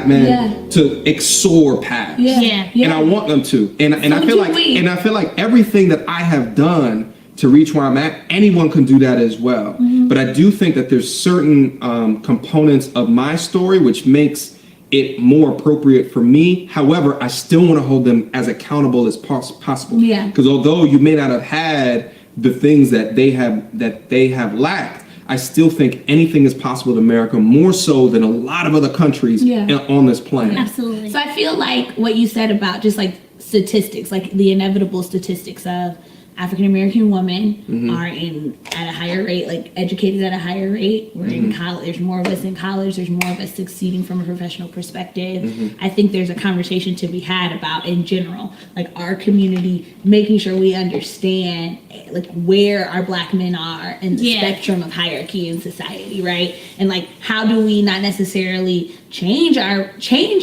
men to soar past. And I want them to. And I feel like everything that I have done to reach where I'm at, anyone can do that as well. But I do think that there's certain components of my story which makes it more appropriate for me. However, I still want to hold them as accountable as possible. Because although you may not have had the things that they have lacked, I still think anything is possible in America, more so than a lot of other countries on this planet. Absolutely. So I feel like what you said about just like statistics, like the inevitable statistics of African-American women are at a higher rate, like educated at a higher rate. We're in college. There's more of us in college. There's more of us succeeding from a professional perspective. I think there's a conversation to be had about, in general, like our community, making sure we understand like where our Black men are in the spectrum of hierarchy in society, right? And like, how do we not necessarily change our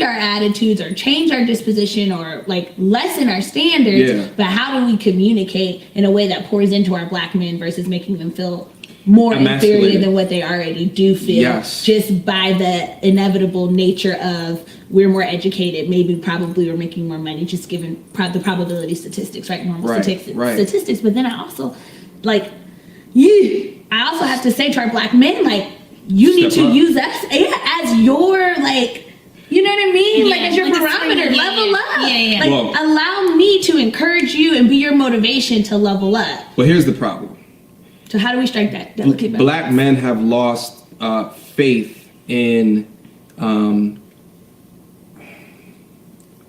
attitudes or change our disposition or like lessen our standards, but how do we communicate in a way that pours into our Black men versus making them feel more inferior than what they already do feel, just by the inevitable nature of we're more educated, maybe probably we're making more money, just given the probability statistics, right? Normal statistics. But then I also I also have to say to our Black men, like, you need to use us as your, like, you know what I mean? Like, as your barometer, level up. Like, allow me to encourage you and be your motivation to level up. Well, here's the problem. So how do we strike that delicate balance? Black men have lost faith in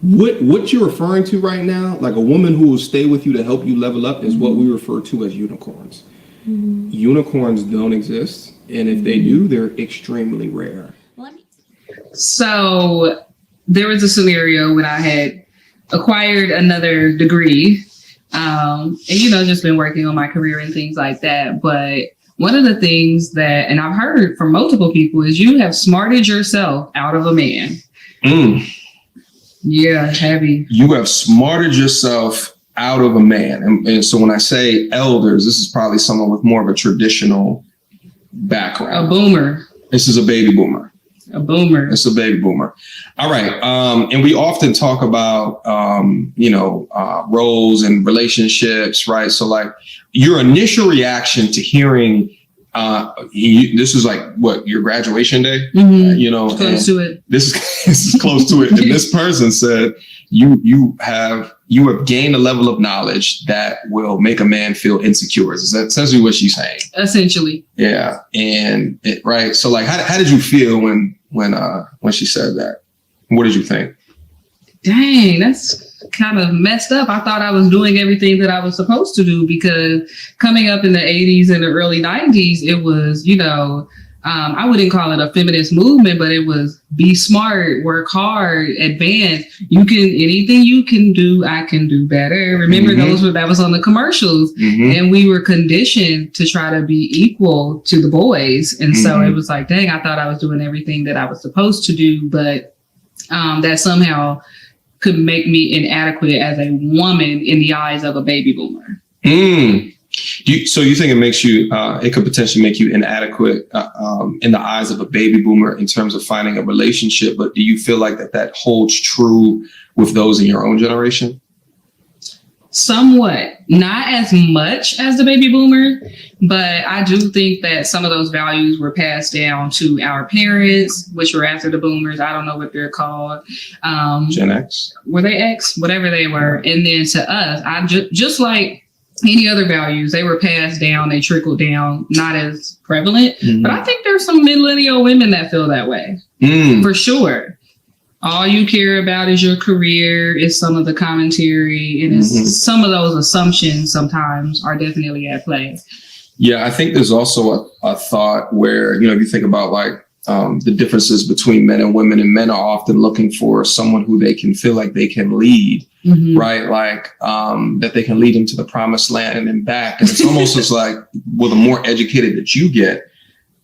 what you're referring to right now. Like, a woman who will stay with you to help you level up is what we refer to as unicorns. Unicorns don't exist, and if they do, they're extremely rare. So there was a scenario when I had acquired another degree, and just been working on my career and things like that. But one of the things that, and I've heard from multiple people, is you have smarted yourself out of a man. Yeah, heavy. You have smarted yourself out of a man. And so when I say elders, this is probably someone with more of a traditional background. A boomer. This is a baby boomer. A boomer. It's a baby boomer. All right. And we often talk about, roles and relationships, right? So like your initial reaction to hearing, this is like what, your graduation day, close to it. This is close to it. And this person said, you have gained a level of knowledge that will make a man feel insecure. Is that essentially what she's saying? Essentially. Yeah. And right. So like, how did you feel when she said that? What did you think? Dang, that's kind of messed up. I thought I was doing everything that I was supposed to do, because coming up in the 80s and the early 90s, it was, I wouldn't call it a feminist movement, but it was be smart, work hard, advance. Anything you can do, I can do better. Remember that was on the commercials, and we were conditioned to try to be equal to the boys. And so it was like, dang, I thought I was doing everything that I was supposed to do, but that somehow could make me inadequate as a woman in the eyes of a baby boomer. So you think it makes you, it could potentially make you inadequate in the eyes of a baby boomer in terms of finding a relationship, but do you feel like that holds true with those in your own generation? Somewhat, not as much as the baby boomer, but I do think that some of those values were passed down to our parents, which were after the boomers. I don't know what they're called. Gen X? Were they X? Whatever they were. And then to us, I just like any other values, they were passed down, they trickled down, not as prevalent. But I think there's some millennial women that feel that way, for sure. All you care about is your career, is some of the commentary, and it's some of those assumptions sometimes are definitely at play. Yeah, I think there's also a thought where, if you think about like the differences between men and women, and men are often looking for someone who they can feel like they can lead, right? Like that they can lead them to the promised land and then back. And it's almost as like, well, the more educated that you get,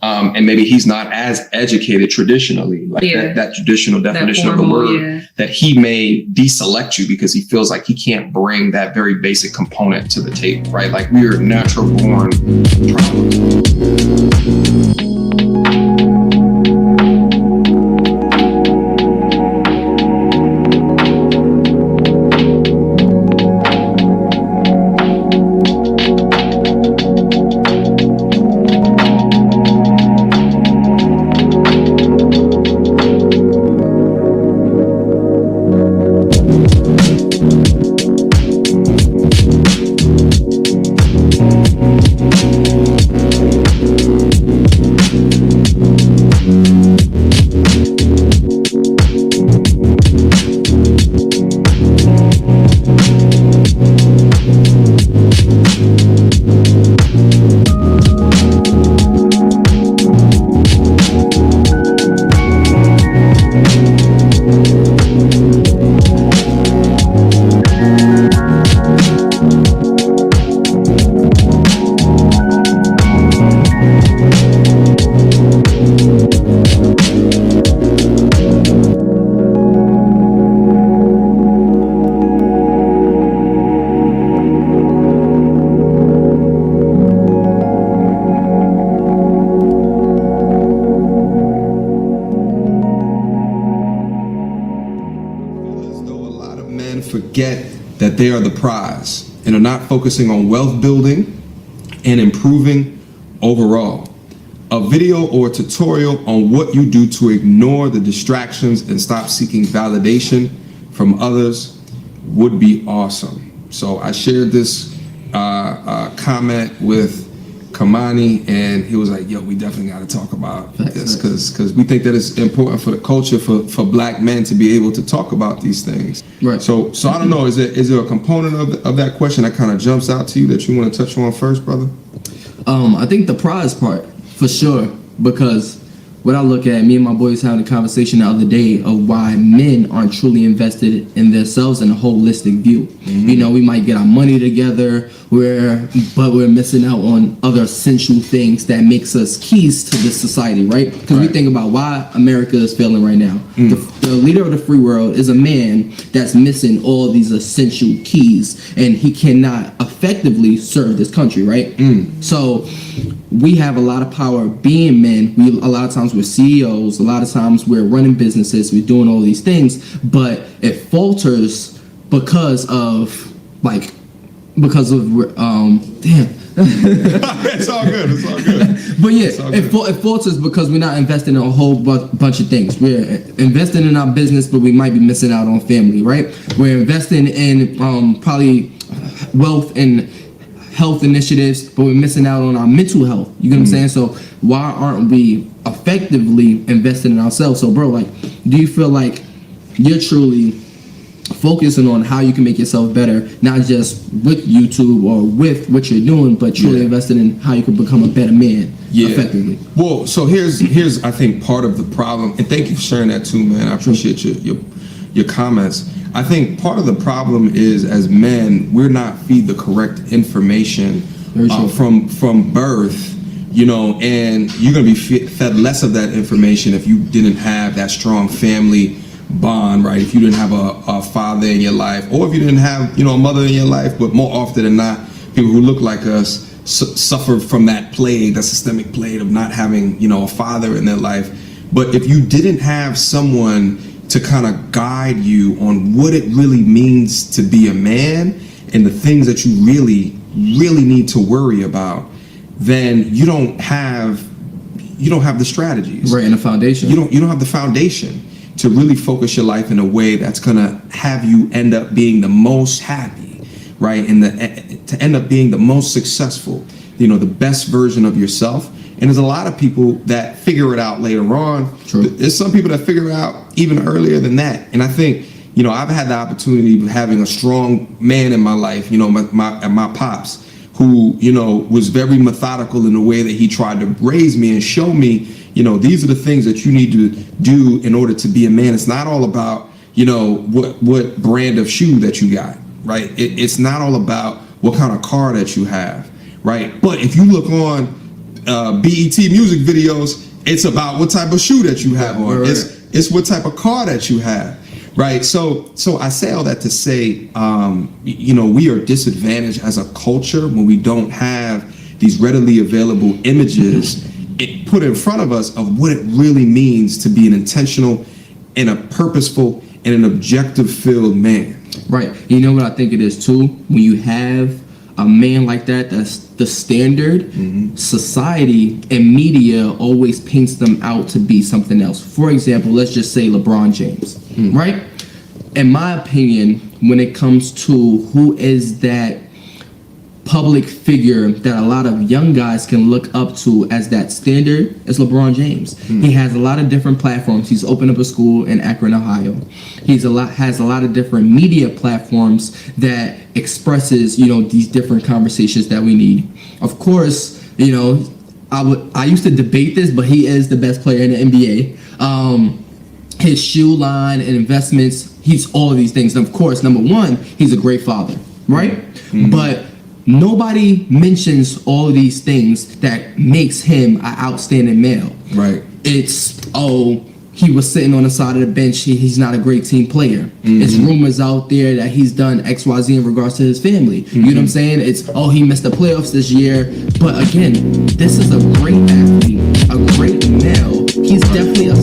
and maybe he's not as educated traditionally, like that traditional definition of the word, that he may deselect you because he feels like he can't bring that very basic component to the table, right? Like we are natural born traumas. men forget that they are the prize and are not focusing on wealth building and improving overall. A video or tutorial on what you do to ignore the distractions and stop seeking validation from others would be awesome. So I shared this comment with Kamani, and he was like, yo, we definitely got to talk about this because we think that it's important for the culture for black men to be able to talk about these things. Right. So I don't know, is there a component of that question that kind of jumps out to you that you want to touch on first, brother? I think the prize part, for sure, because what I look at, me and my boys having a conversation the other day of why men aren't truly invested in themselves in a holistic view. Mm-hmm. You know, we might get our money together, but we're missing out on other essential things that makes us keys to this society, right? Because we think about why America is failing right now. The leader of the free world is a man that's missing all these essential keys, and he cannot effectively serve this country, right? So we have a lot of power being men. A lot of times we're CEOs, a lot of times we're running businesses, we're doing all these things, but it falters because of it's all good. But yeah, it falters because we're not investing in a whole bunch of things. We're investing in our business, but we might be missing out on family, right? We're investing in probably wealth and health initiatives, but we're missing out on our mental health. You get what I'm saying? So why aren't we effectively investing in ourselves? So bro, do you feel like you're truly focusing on how you can make yourself better, not just with YouTube or with what you're doing, but truly investing in how you can become a better man effectively? Well, so here's I think part of the problem, and thank you for sharing that too, man. I appreciate your comments. I think part of the problem is, as men, we're not feed the correct information from birth, you know, and you're going to be fed less of that information if you didn't have that strong family bond, right? If you didn't have a father in your life, or if you didn't have, you know, a mother in your life. But more often than not, people who look like us suffer from that plague, that systemic plague of not having, you know, a father in their life. But if you didn't have someone to kind of guide you on what it really means to be a man and the things that you really need to worry about, then you don't have the strategies, right, and the foundation. You don't have the foundation to really focus your life in a way that's gonna have you end up being the most happy, right, and to end up being the most successful, you know, the best version of yourself. And there's a lot of people that figure it out later on. True. There's some people that figure it out even earlier than that. And I think, you know, I've had the opportunity of having a strong man in my life, you know, my pops, who, you know, was very methodical in the way that he tried to raise me and show me, you know, these are the things that you need to do in order to be a man. It's not all about, you know, what brand of shoe that you got, right? It's not all about what kind of car that you have, right? But if you look on BET music videos, it's about what type of shoe that you have on. Right. It's what type of car that you have, right? So I say all that to say, you know, we are disadvantaged as a culture when we don't have these readily available images put in front of us of what it really means to be an intentional and a purposeful and an objective-filled man. Right. You know what I think it is too? When you have a man like that, that's the standard, society and media always paints them out to be something else. For example, let's just say LeBron James, right? In my opinion, when it comes to who is that public figure that a lot of young guys can look up to as that standard, is LeBron James. He has a lot of different platforms. He's opened up a school in Akron, Ohio. Has a lot of different media platforms that expresses, you know, these different conversations that we need. Of course, you know, I used to debate this, but he is the best player in the NBA. His shoe line and investments, he's all of these things. And of course, number one, he's a great father, right? But nobody mentions all of these things that makes him an outstanding male. Right. It's, he was sitting on the side of the bench. He's not a great team player. It's rumors out there that he's done XYZ in regards to his family. You know what I'm saying? It's, he missed the playoffs this year. But again, this is a great athlete, a great male. He's definitely a...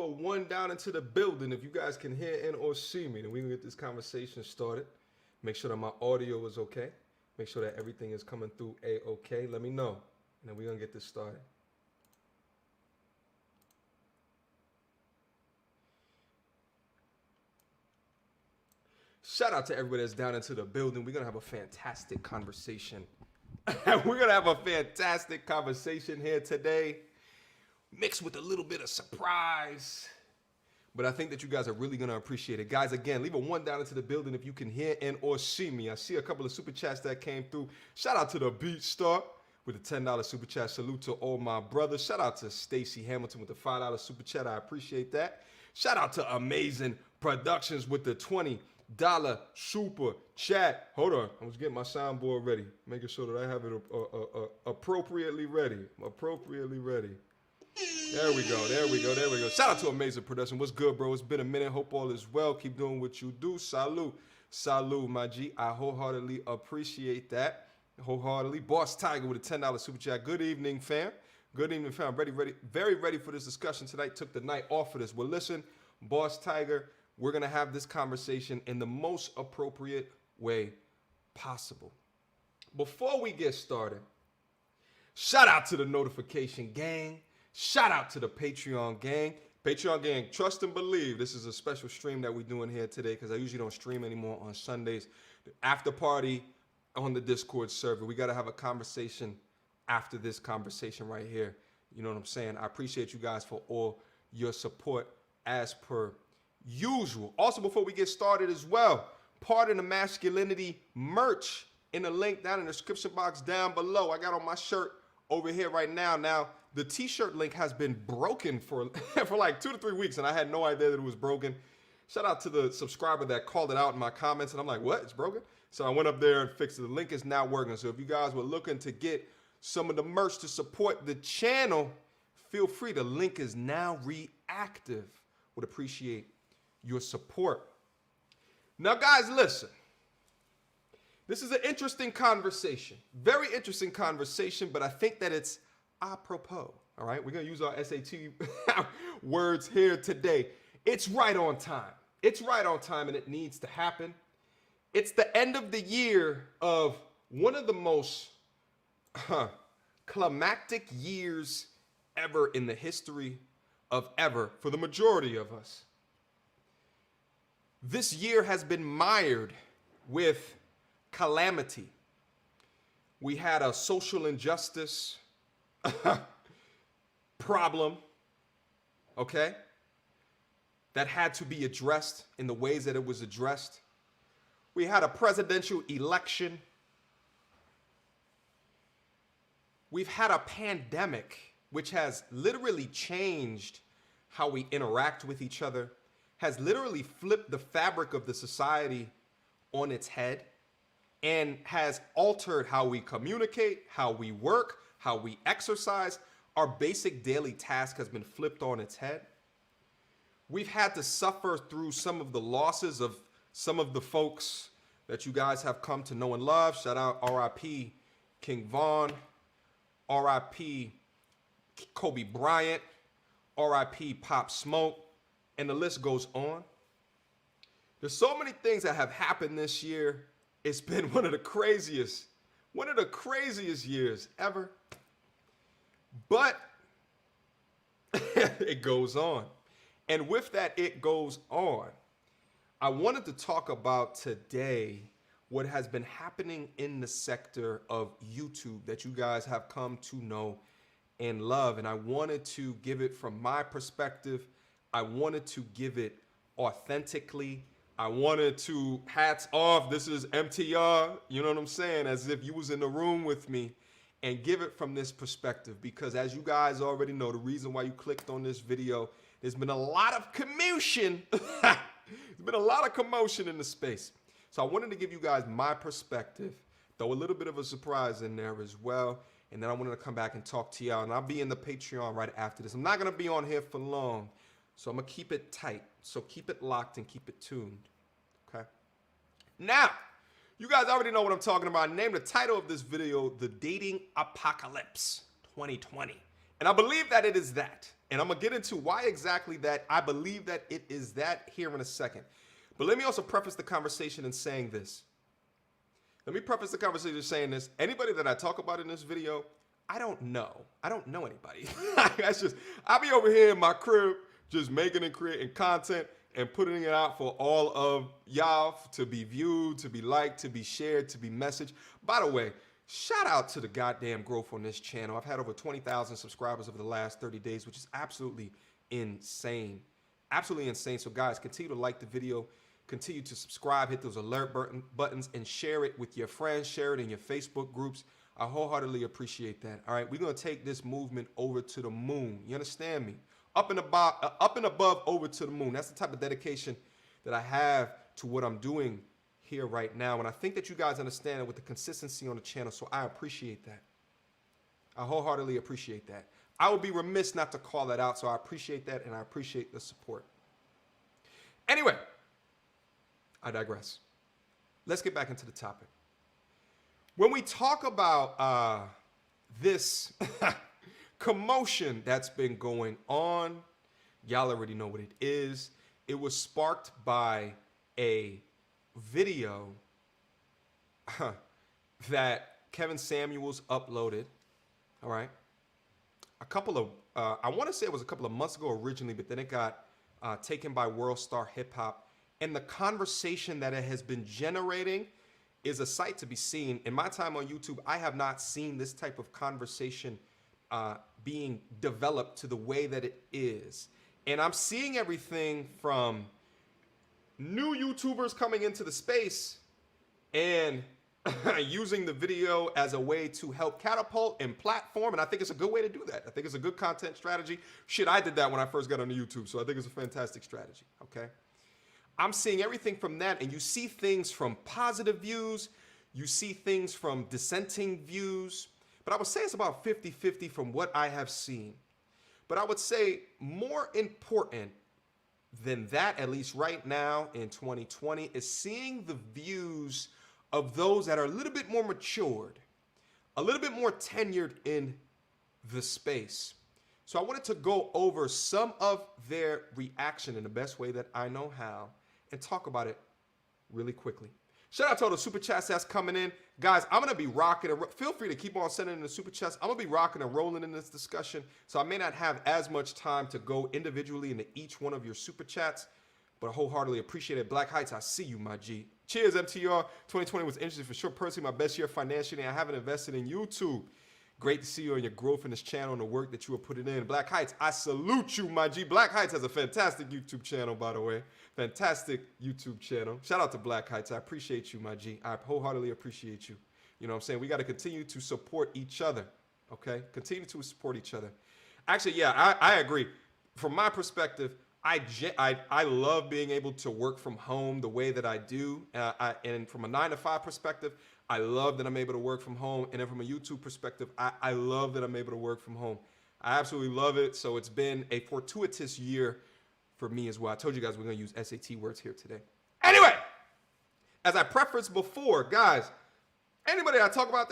a one down into the building. If you guys can hear and or see me, then we can get this conversation started. Make sure that my audio is okay. Make sure that everything is coming through A-okay. Let me know, and then we're going to get this started. Shout out to everybody that's down into the building. We're going to have a fantastic conversation. We're going to have a fantastic conversation here today, mixed with a little bit of surprise. But I think that you guys are really going to appreciate it. Guys, again, leave a one down into the building if you can hear and or see me. I see a couple of super chats that came through. Shout out to the Beat Star with a $10 super chat. Salute to all my brothers. Shout out to Stacy Hamilton with the $5 super chat. I appreciate that. Shout out to Amazing Productions with the $20 super chat. Hold on. I was getting my soundboard ready. Making sure that I have it appropriately ready. Appropriately ready. There we go. There we go. There we go. Shout out to Amazing Production. What's good, bro? It's been a minute. Hope all is well. Keep doing what you do. Salute. Salute, my G. I wholeheartedly appreciate that. Wholeheartedly. Boss Tiger with a $10 super chat. Good evening, fam. Good evening, fam. Ready, very ready for this discussion tonight. Took the night off for this. Well, listen, Boss Tiger, we're going to have this conversation in the most appropriate way possible. Before we get started, shout out to the notification gang. Shout out to the Patreon gang. Patreon gang, trust and believe. This is a special stream that we're doing here today because I usually don't stream anymore on Sundays. The after party on the Discord server. We got to have a conversation after this conversation right here. You know what I'm saying? I appreciate you guys for all your support as per usual. Also, before we get started as well, Pardon the Masculinity merch in the link down in the description box down below. I got on my shirt over here right now. Now, the t-shirt link has been broken for like 2 to 3 weeks, and I had no idea that it was broken. Shout out to the subscriber that called it out in my comments, and I'm like, what? It's broken? So I went up there and fixed it. The link is now working. So if you guys were looking to get some of the merch to support the channel, feel free. The link is now reactive. Would appreciate your support. Now, guys, listen. This is an interesting conversation. Very interesting conversation, but I think that it's apropos. All right, we're going to use our SAT words here today. It's right on time. It's right on time, and it needs to happen. It's the end of the year of one of the most climactic years ever in the history of ever for the majority of us. This year has been mired with calamity. We had a social injustice problem, okay, that had to be addressed in the ways that it was addressed. We had a presidential election. We've had a pandemic, which has literally changed how we interact with each other, has literally flipped the fabric of the society on its head, and has altered how we communicate, how we work, how we exercise. Our basic daily task has been flipped on its head. We've had to suffer through some of the losses of some of the folks that you guys have come to know and love. Shout out R.I.P. King Von, R.I.P. Kobe Bryant, R.I.P. Pop Smoke, and the list goes on. There's so many things that have happened this year. It's been one of the craziest years ever. But it goes on. And with that, it goes on. I wanted to talk about today what has been happening in the sector of YouTube that you guys have come to know and love. And I wanted to give it from my perspective. I wanted to give it authentically. I wanted to, hats off, this is MTR, you know what I'm saying, as if you was in the room with me, and give it from this perspective. Because as you guys already know, the reason why you clicked on this video, there's been a lot of commotion. There's been a lot of commotion in the space. So I wanted to give you guys my perspective, throw a little bit of a surprise in there as well. And then I wanted to come back and talk to y'all. And I'll be in the Patreon right after this. I'm not going to be on here for long. So I'm going to keep it tight. So keep it locked and keep it tuned. Okay? Now, you guys already know what I'm talking about. I named the title of this video, The Dating Apocalypse 2020. And I believe that it is that. And I'm going to get into why exactly that I believe that it is that here in a second. But let me also preface the conversation in saying this. Anybody that I talk about in this video, I don't know. I don't know anybody. That's just, I'll be over here in my crib just making and creating content and putting it out for all of y'all to be viewed, to be liked, to be shared, to be messaged. By the way, shout out to the goddamn growth on this channel. I've had over 20,000 subscribers over the last 30 days, which is absolutely insane. Absolutely insane. So guys, continue to like the video, continue to subscribe, hit those alert buttons, and share it with your friends, share it in your Facebook groups. I wholeheartedly appreciate that. All right, we're gonna take this movement over to the moon. You understand me? Up and above, over to the moon. That's the type of dedication that I have to what I'm doing here right now. And I think that you guys understand it with the consistency on the channel. So I appreciate that. I wholeheartedly appreciate that. I would be remiss not to call that out. So I appreciate that, and I appreciate the support. Anyway, I digress. Let's get back into the topic. When we talk about this commotion that's been going on, y'all already know what it is. It was sparked by a video that Kevin Samuels uploaded. All right, a couple of I want to say it was a couple of months ago originally, but then it got taken by World Star Hip Hop, and the conversation that it has been generating is a sight to be seen. In my time on YouTube, I have not seen this type of conversation being developed to the way that it is. And I'm seeing everything from new YouTubers coming into the space and using the video as a way to help catapult and platform. And I think it's a good way to do that. I think it's a good content strategy. Shit, I did that when I first got on YouTube. So I think it's a fantastic strategy. Okay. I'm seeing everything from that. And you see things from positive views. You see things from dissenting views. But I would say it's about 50-50 from what I have seen. But I would say more important than that, at least right now in 2020, is seeing the views of those that are a little bit more matured, a little bit more tenured in the space. So I wanted to go over some of their reaction in the best way that I know how and talk about it really quickly. Shout out to all the super chats that's coming in. Guys, I'm going to be rocking. Feel free to keep on sending in the super chats. I'm going to be rocking and rolling in this discussion. So I may not have as much time to go individually into each one of your super chats, but I wholeheartedly appreciate it. Black Heights, I see you, my G. Cheers, MTR. 2020 was interesting for sure. Personally, my best year financially. I haven't invested in YouTube. Great to see you and your growth in this channel and the work that you are putting in. Black Heights, I salute you, my G. Black Heights has a fantastic YouTube channel, by the way. Fantastic YouTube channel. Shout out to Black Heights. I appreciate you, my G. I wholeheartedly appreciate you. You know what I'm saying? We got to continue to support each other, okay? Continue to support each other. Actually, yeah, I agree. From my perspective, I love being able to work from home the way that I do. And from a 9-to-5 perspective, I love that I'm able to work from home. And then from a YouTube perspective, I love that I'm able to work from home. I absolutely love it. So it's been a fortuitous year for me as well. I told you guys we're going to use SAT words here today. Anyway, as I prefaced before, guys, anybody I talk about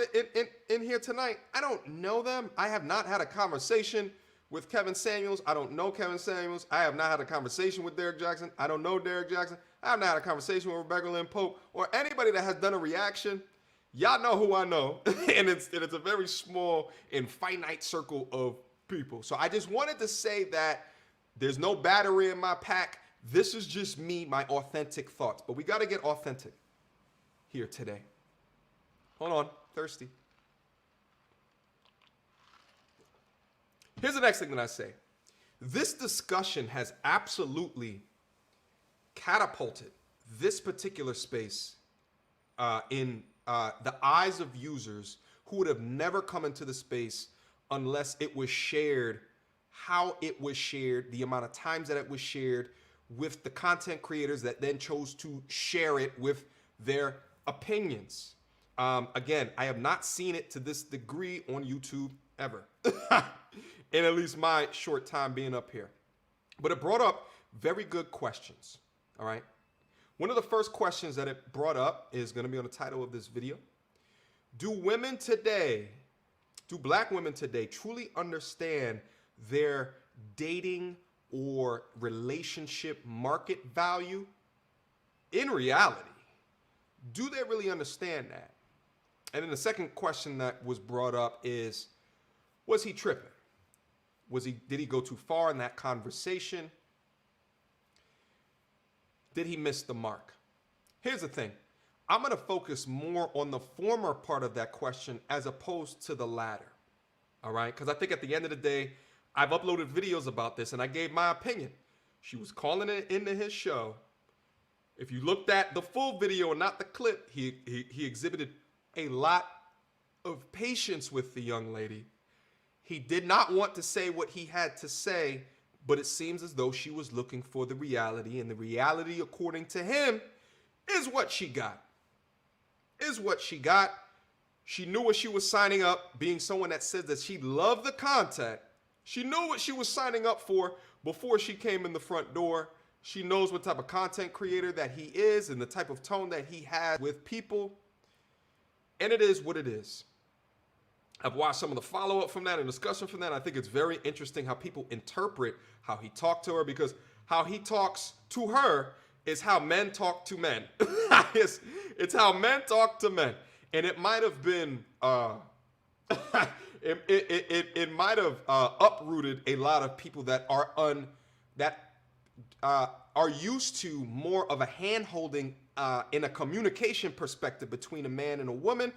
in here tonight, I don't know them. I have not had a conversation with Kevin Samuels. I don't know Kevin Samuels. I have not had a conversation with Derek Jackson. I don't know Derek Jackson. I have not had a conversation with Rebecca Lynn Pope or anybody that has done a reaction. Y'all know who I know. and it's a very small and finite circle of people. So I just wanted to say that there's no battery in my pack. This is just me, my authentic thoughts. But we got to get authentic here today. Hold on. Thirsty. Here's the next thing that I say. This discussion has absolutely catapulted this particular space in the eyes of users who would have never come into the space unless it was shared, how it was shared, the amount of times that it was shared with the content creators that then chose to share it with their opinions. Again, I have not seen it to this degree on YouTube ever. In at least my short time being up here. But it brought up very good questions, all right? One of the first questions that it brought up is going to be on the title of this video. Do women today, do black women today truly understand their dating or relationship market value, in reality, do they really understand that? And then the second question that was brought up is, was he tripping? Did he go too far in that conversation? Did he miss the mark? Here's the thing. I'm going to focus more on the former part of that question as opposed to the latter. All right? Because I think at the end of the day, I've uploaded videos about this and I gave my opinion. She was calling it into his show. If you looked at the full video and not the clip, he exhibited a lot of patience with the young lady. He did not want to say what he had to say, but it seems as though she was looking for the reality, and the reality, according to him, is what she got. She knew what she was signing up, being someone that says that she loved the content. She knew what she was signing up for before she came in the front door. She knows what type of content creator that he is and the type of tone that he has with people. And it is what it is. I've watched some of the follow-up from that and discussion from that. I think it's very interesting how people interpret how he talked to her, because how he talks to her is how men talk to men. It's how men talk to men. And it might have been, it might have uprooted a lot of people that are used to more of a hand-holding in a communication perspective between a man and a woman.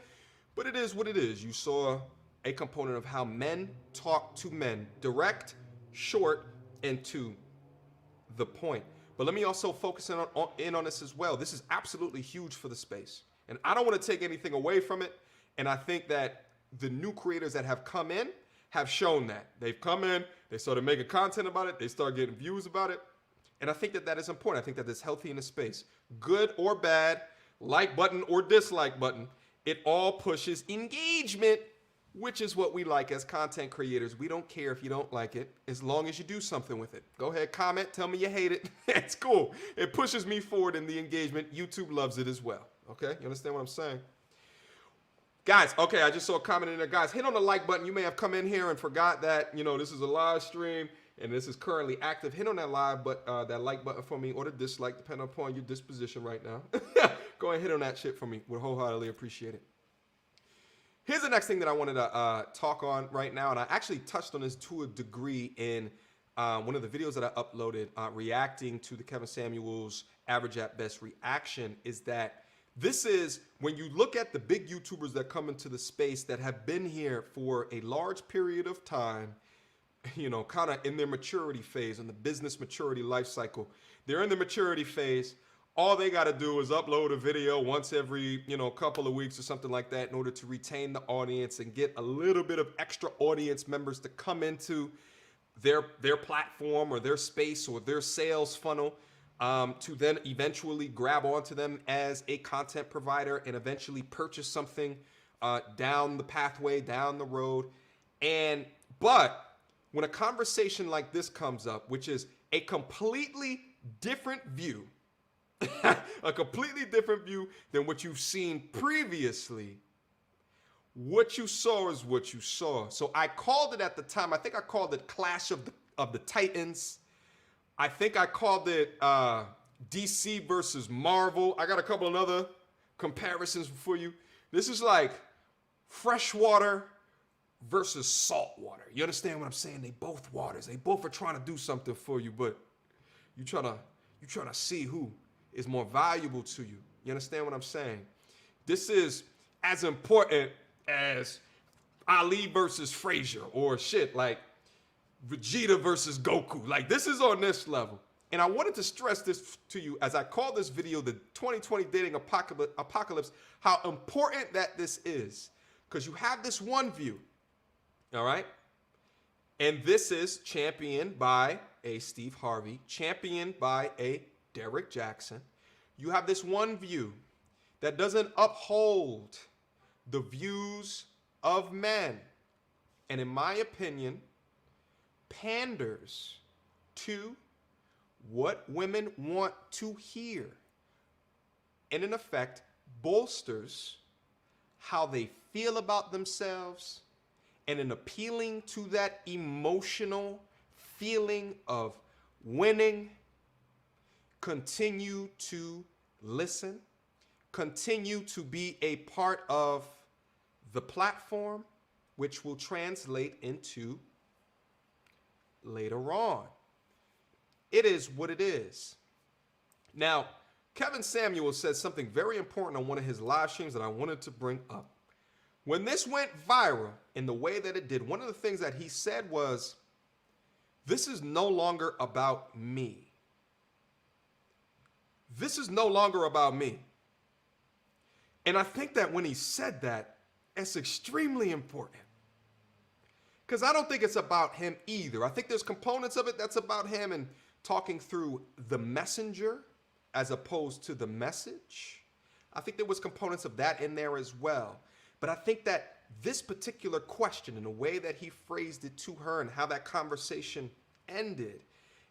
But it is what it is. You saw a component of how men talk to men, direct, short, and to the point. But let me also focus in on this as well. This is absolutely huge for the space. And I don't want to take anything away from it. And I think that the new creators that have come in have shown that. They've come in, they started making content about it, they started getting views about it. And I think that that is important. I think that it's healthy in the space. Good or bad, like button or dislike button, it all pushes engagement, which is what we like as content creators. We don't care if you don't like it, as long as you do something with it. Go ahead, comment, tell me you hate it. It's cool. It pushes me forward in the engagement. YouTube loves it as well. Okay, you understand what I'm saying? Guys, okay, I just saw a comment in there. Guys, hit on the like button. You may have come in here and forgot that, this is a live stream and this is currently active. Hit on that that like button for me, or the dislike, depending upon your disposition right now. Go ahead and hit on that shit for me. Would wholeheartedly appreciate it. Here's the next thing that I wanted to talk on right now, and I actually touched on this to a degree in one of the videos that I uploaded reacting to the Kevin Samuels Average at Best reaction, is that this is, when you look at the big YouTubers that come into the space that have been here for a large period of time, kind of in their maturity phase, in the business maturity life cycle. They're in the maturity phase. All they got to do is upload a video once every, couple of weeks or something like that in order to retain the audience and get a little bit of extra audience members to come into their platform or their space or their sales funnel, to then eventually grab onto them as a content provider and eventually purchase something down the pathway, down the road. But when a conversation like this comes up, which is a completely different view, a completely different view than what you've seen previously, what you saw is what you saw. So I called it at the time, I think I called it Clash of the Titans. I think I called it DC versus Marvel. I got a couple of other comparisons for you. This is like freshwater versus salt water. You understand what I'm saying? They both waters. They both are trying to do something for you, but you're trying to see who is more valuable to you. You understand what I'm saying? This is as important as Ali versus Frazier, or shit like Vegeta versus Goku. Like, this is on this level. And I wanted to stress this to you as I call this video the 2020 Dating Apocalypse, how important that this is. Because you have this one view, all right? And this is championed by a Steve Harvey, championed by a Derek Jackson. You have this one view that doesn't uphold the views of men, and in my opinion, panders to what women want to hear, and in effect bolsters how they feel about themselves, and in appealing to that emotional, feeling of winning, continue to listen, continue to be a part of the platform, which will translate into later on. It is what it is. Now, Kevin Samuel said something very important on one of his live streams that I wanted to bring up. When this went viral in the way that it did, one of the things that he said was, this is no longer about me. This is no longer about me. And I think that when he said that, it's extremely important. Because I don't think it's about him either. I think there's components of it that's about him and talking through the messenger as opposed to the message. I think there was components of that in there as well. But I think that this particular question and the way that he phrased it to her and how that conversation ended,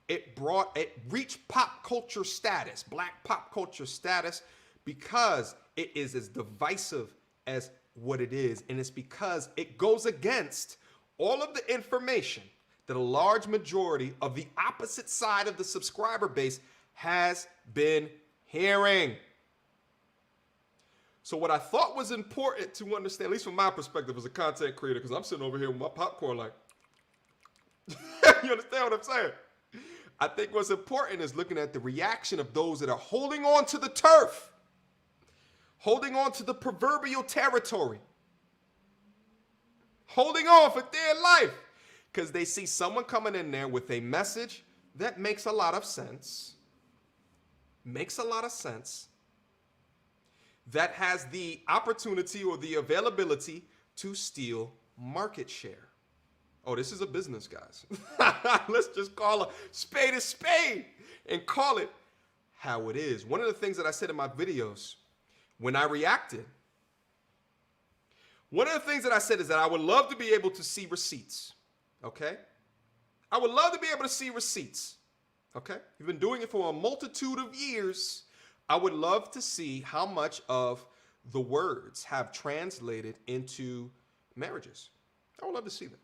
it reached pop culture status, black pop culture status, because it is as divisive as what it is. And it's because it goes against all of the information that a large majority of the opposite side of the subscriber base has been hearing. So what I thought was important to understand, at least from my perspective as a content creator, because I'm sitting over here with my popcorn like, you understand what I'm saying? I think what's important is looking at the reaction of those that are holding on to the turf, holding on to the proverbial territory, holding on for dear life, because they see someone coming in there with a message that makes a lot of sense, that has the opportunity or the availability to steal market share. Oh, this is a business, guys. Let's just call a spade and call it how it is. One of the things that I said in my videos when I reacted, one of the things that I said is that I would love to be able to see receipts, okay? I would love to be able to see receipts, okay? You've been doing it for a multitude of years. I would love to see how much of the words have translated into marriages. I would love to see that.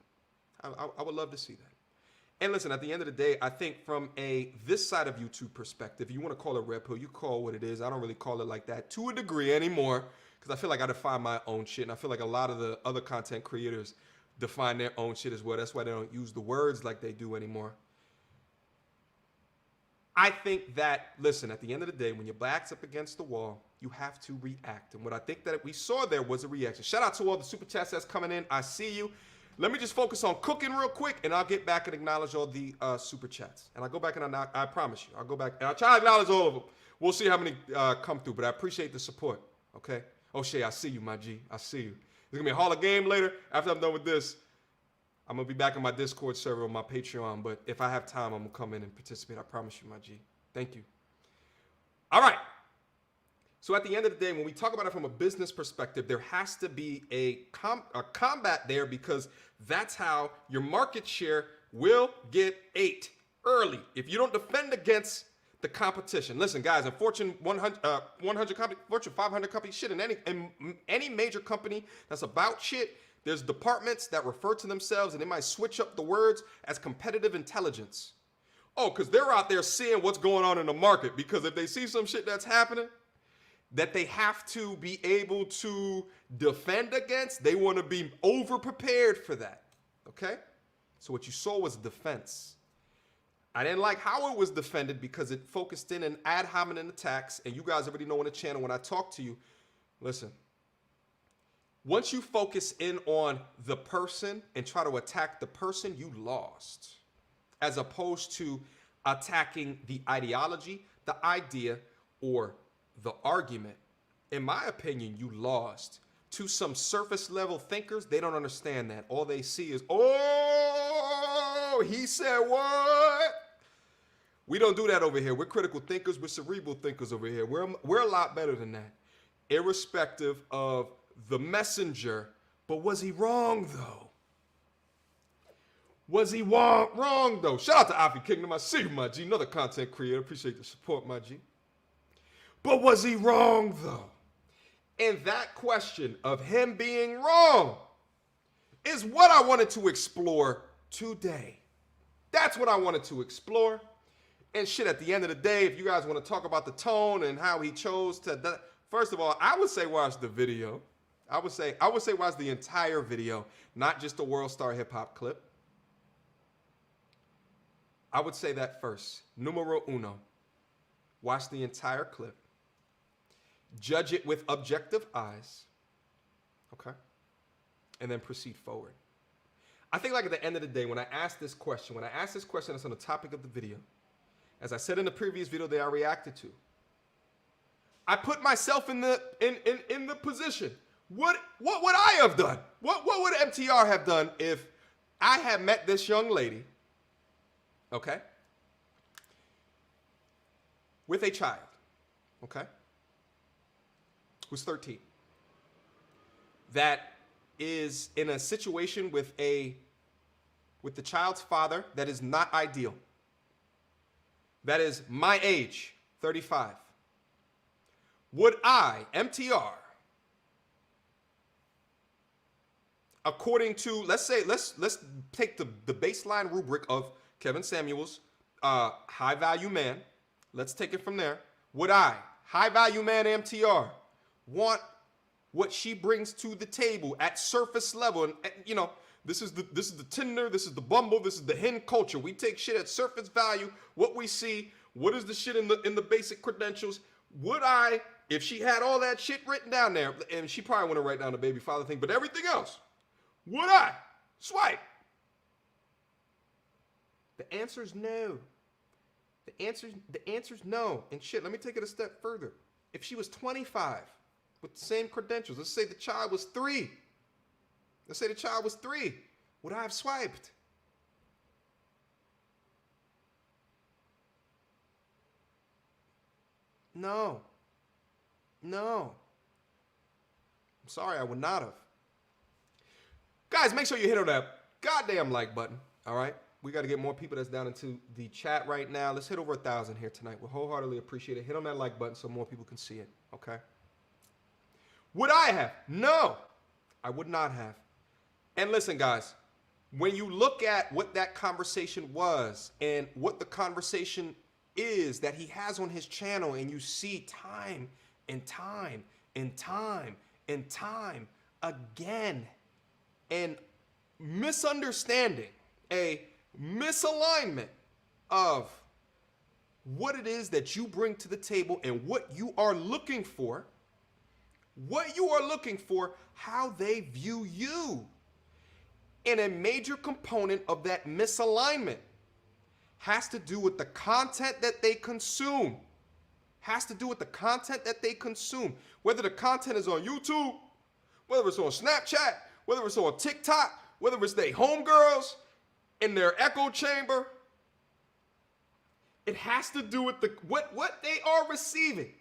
I would love to see that. And listen, at the end of the day, I think from this side of YouTube perspective, you want to call it red pill, you call what it is. I don't really call it like that to a degree anymore, because I feel like I define my own shit, and I feel like a lot of the other content creators define their own shit as well. That's why they don't use the words like they do anymore. I think that, listen, at the end of the day, when your back's up against the wall, you have to react. And what I think that we saw there was a reaction. Shout out to all the super chats that's coming in. I see you. Let me just focus on cooking real quick, and I'll get back and acknowledge all the super chats. And I'll go back and I promise you, I'll go back and I'll try to acknowledge all of them. We'll see how many come through, but I appreciate the support, okay? O'Shea, I see you, my G. I see you. There's going to be a Hall of Game later. After I'm done with this, I'm going to be back on my Discord server on my Patreon, but if I have time, I'm going to come in and participate. I promise you, my G. Thank you. All right. So at the end of the day, when we talk about it from a business perspective, there has to be a combat there, because that's how your market share will get ate early if you don't defend against the competition. Listen, guys, in Fortune 100 company, Fortune 500 company, shit, in any major company that's about shit, there's departments that refer to themselves, and they might switch up the words as competitive intelligence. Oh, because they're out there seeing what's going on in the market, because if they see some shit that's happening that they have to be able to defend against, they want to be over prepared for that, okay? So what you saw was defense. I didn't like how it was defended because it focused in an ad hominem attacks, and you guys already know on the channel when I talk to you, listen, once you focus in on the person and try to attack the person, you lost, as opposed to attacking the ideology, the idea, or the argument. In my opinion, you lost. To some surface level thinkers, they don't understand that. All they see is, oh, he said what? We don't do that over here. We're critical thinkers. We're cerebral thinkers over here. We're a lot better than that, irrespective of the messenger. But was he wrong, though? Was he wrong, though? Shout out to Afi Kingdom. I see you, my G. Another content creator. Appreciate the support, my G. But was he wrong, though? And that question of him being wrong is what I wanted to explore today. That's what I wanted to explore. And shit, at the end of the day, if you guys want to talk about the tone and how he chose to, first of all, I would say watch the video. I would say watch the entire video, not just the World Star Hip Hop clip. I would say that first. Numero uno. Watch the entire clip. Judge it with objective eyes. Okay? And then proceed forward. I think like at the end of the day, when I ask this question that's on the topic of the video, as I said in the previous video that I reacted to, I put myself in the position. What would I have done? What would MTR have done if I had met this young lady, okay, with a child, okay, who's 13, that is in a situation with the child's father that is not ideal, that is my age, 35. Would I, MTR, according to, let's take the baseline rubric of Kevin Samuels, high value man. Let's take it from there. Would I, high value man MTR, want what she brings to the table at surface level? And you know, this is the Tinder, this is the Bumble, this is the hen culture. We take shit at surface value, what we see, what is the shit in the basic credentials. Would I, if she had all that shit written down there, and she probably wouldn't write down the baby father thing, but everything else, would I swipe? The answer is no. The answer's no. And shit, let me take it a step further. If she was 25 with the same credentials, let's say the child was 3. Would I have swiped? No. I'm sorry, I would not have. Guys, make sure you hit on that goddamn like button, all right? We got to get more people that's down into the chat right now. Let's hit over 1,000 here tonight. We'll wholeheartedly appreciate it. Hit on that like button so more people can see it, okay? Would I have? No, I would not have. And listen, guys, when you look at what that conversation was and what the conversation is that he has on his channel, and you see time and time and time and time again, and misunderstanding, a misalignment of what it is that you bring to the table and what you are looking for, how they view you. And a major component of that misalignment has to do with the content that they consume. Whether the content is on YouTube, whether it's on Snapchat, whether it's on TikTok, whether it's their homegirls in their echo chamber. It has to do with what they are receiving.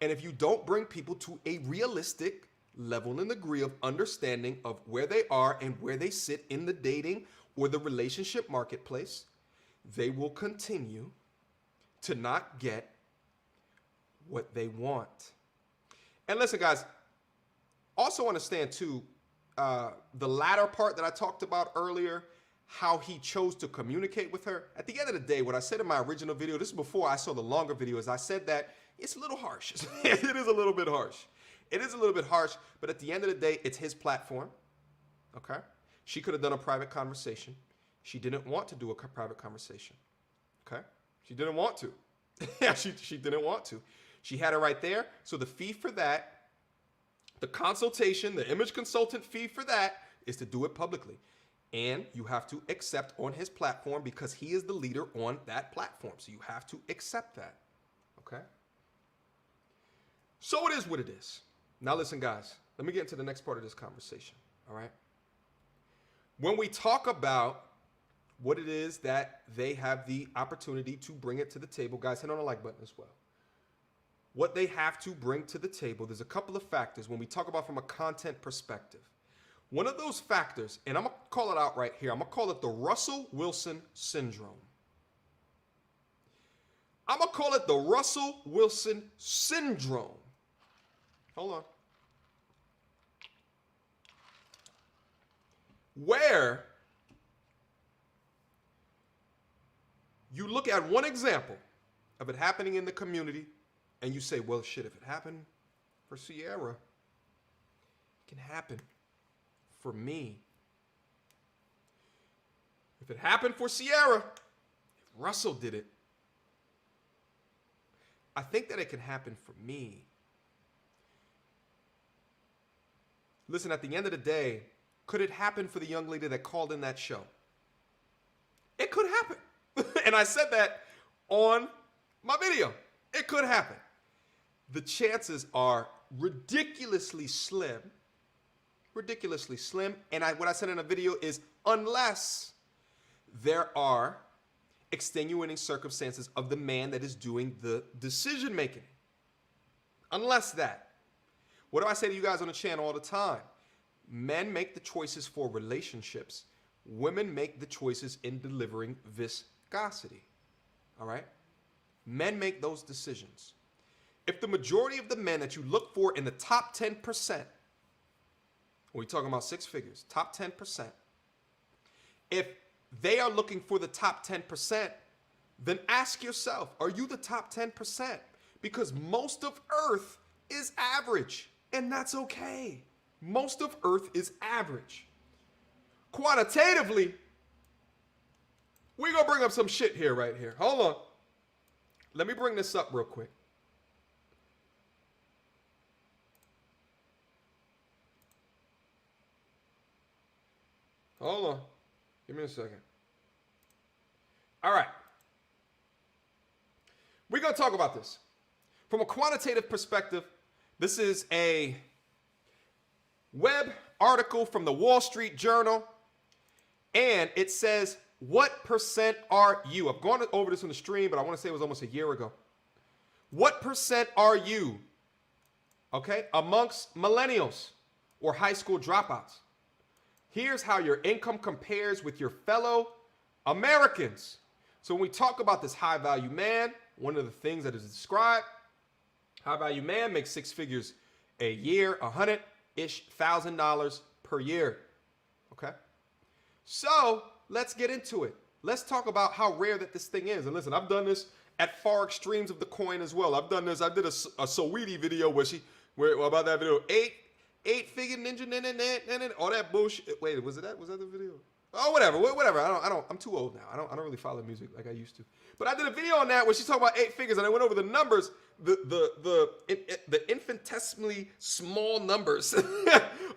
And if you don't bring people to a realistic level and degree of understanding of where they are and where they sit in the dating or the relationship marketplace, they will continue to not get what they want. And listen, guys, also understand too, the latter part that I talked about earlier, how he chose to communicate with her. At the end of the day, what I said in my original video, this is before I saw the longer video, is I said that it's a little harsh. It is a little bit harsh. But at the end of the day, it's his platform. Okay? She could have done a private conversation. She didn't want to do a private conversation. Okay? She didn't want to. Yeah, she didn't want to. She had it right there. So the fee for that, the consultation, the image consultant fee for that is to do it publicly. And you have to accept on his platform because he is the leader on that platform. So you have to accept that. Okay? So it is what it is. Now listen, guys, let me get into the next part of this conversation. All right? When we talk about what it is that they have the opportunity to bring it to the table, guys, hit on the like button as well. What they have to bring to the table, there's a couple of factors when we talk about from a content perspective. One of those factors, and I'm going to call it out right here, I'm going to call it the Russell Wilson syndrome. Hold on. Where you look at one example of it happening in the community and you say, well, shit, if it happened for Sierra, it can happen for me. If it happened for Sierra, if Russell did it, I think that it can happen for me. Listen, at the end of the day, could it happen for the young lady that called in that show? It could happen. And I said that on my video. It could happen. The chances are ridiculously slim. Ridiculously slim. And what I said in a video is unless there are extenuating circumstances of the man that is doing the decision making. Unless that. What do I say to you guys on the channel all the time? Men make the choices for relationships. Women make the choices in delivering viscosity. All right? Men make those decisions. If the majority of the men that you look for in the top 10%, we're talking about six figures, top 10%, if they are looking for the top 10%, then ask yourself, are you the top 10%? Because most of Earth is average, and that's okay. Most of Earth is average. Quantitatively, we're going to bring up some shit here, right here. Hold on. Let me bring this up real quick. Hold on. Give me a second. All right. We're going to talk about this. From a quantitative perspective, this is a web article from the Wall Street Journal, and it says, what percent are you? I've gone over this on the stream, but I want to say it was almost a year ago. What percent are you, okay, amongst millennials or high school dropouts? Here's how your income compares with your fellow Americans. So when we talk about this high-value man, one of the things that is described, high-value man makes six figures a year, $100-ish thousand per year, okay? So let's get into it. Let's talk about how rare that this thing is. And listen, I've done this at far extremes of the coin as well. I've done this. I did a Saweetie video where about that video, eight-figure ninja, all that bullshit. Wait, was that the video? Oh, whatever. I'm too old now. I don't really follow music like I used to. But I did a video on that where she's talking about 8 figures, and I went over the numbers, the infinitesimally small numbers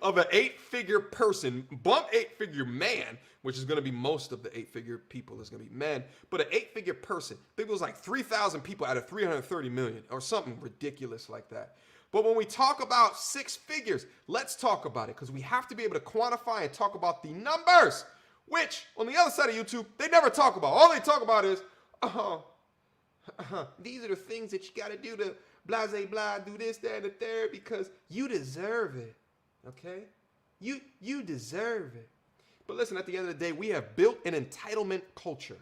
of an 8-figure person. Bump 8-figure man, which is going to be most of the 8-figure people is going to be men, but an 8-figure person. I think it was like 3,000 people out of 330 million or something ridiculous like that. But when we talk about 6 figures, let's talk about it because we have to be able to quantify and talk about the numbers, which on the other side of YouTube, they never talk about. All they talk about is, these are the things that you got to do to blah, blah, do this, that, and the third because you deserve it, okay? You deserve it. But listen, at the end of the day, we have built an entitlement culture.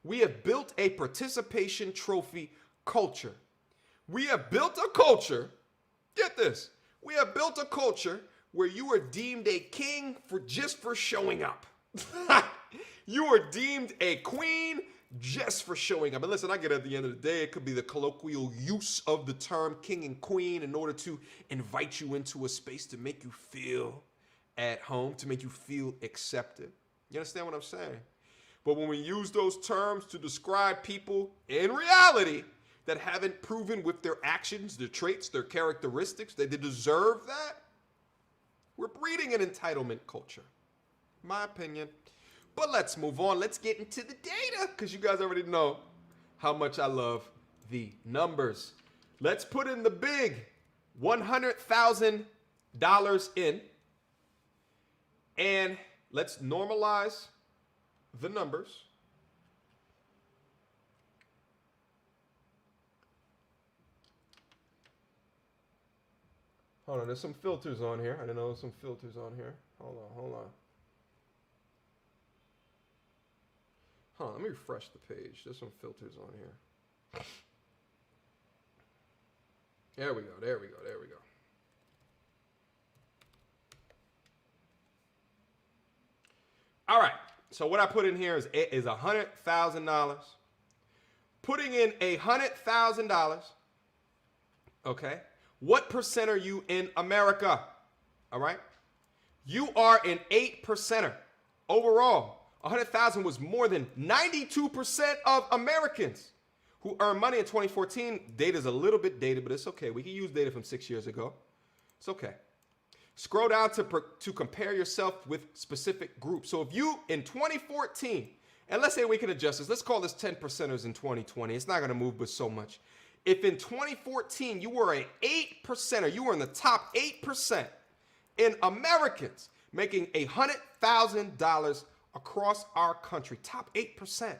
We have built a participation trophy culture. We have built a culture, get this, we have built a culture where you are deemed a king just for showing up. You are deemed a queen just for showing up. And listen, I get at the end of the day, it could be the colloquial use of the term king and queen in order to invite you into a space to make you feel at home, to make you feel accepted. You understand what I'm saying? But when we use those terms to describe people in reality that haven't proven with their actions, their traits, their characteristics, that they deserve that, we're breeding an entitlement culture. My opinion. But let's move on. Let's get into the data because you guys already know how much I love the numbers. Let's put in the big $100,000 in and let's normalize the numbers. Hold on, there's some filters on here. I didn't know there's some filters on here. Hold on. Let me refresh the page. There's some filters on here. There we go. All right. So what I put in here is $100,000 putting in $100,000, okay, what percent are you in America? All right? You are an 8%er. Overall, 100,000 was more than 92% of Americans who earned money in 2014. Data is a little bit dated, but it's okay. We can use data from 6 years ago. It's okay. Scroll down to compare yourself with specific groups. So if you, in 2014, and let's say we can adjust this. Let's call this 10%ers in 2020. It's not going to move but so much. If in 2014 you were an 8%er, you were in the top 8% in Americans making $100,000 across our country, top 8%.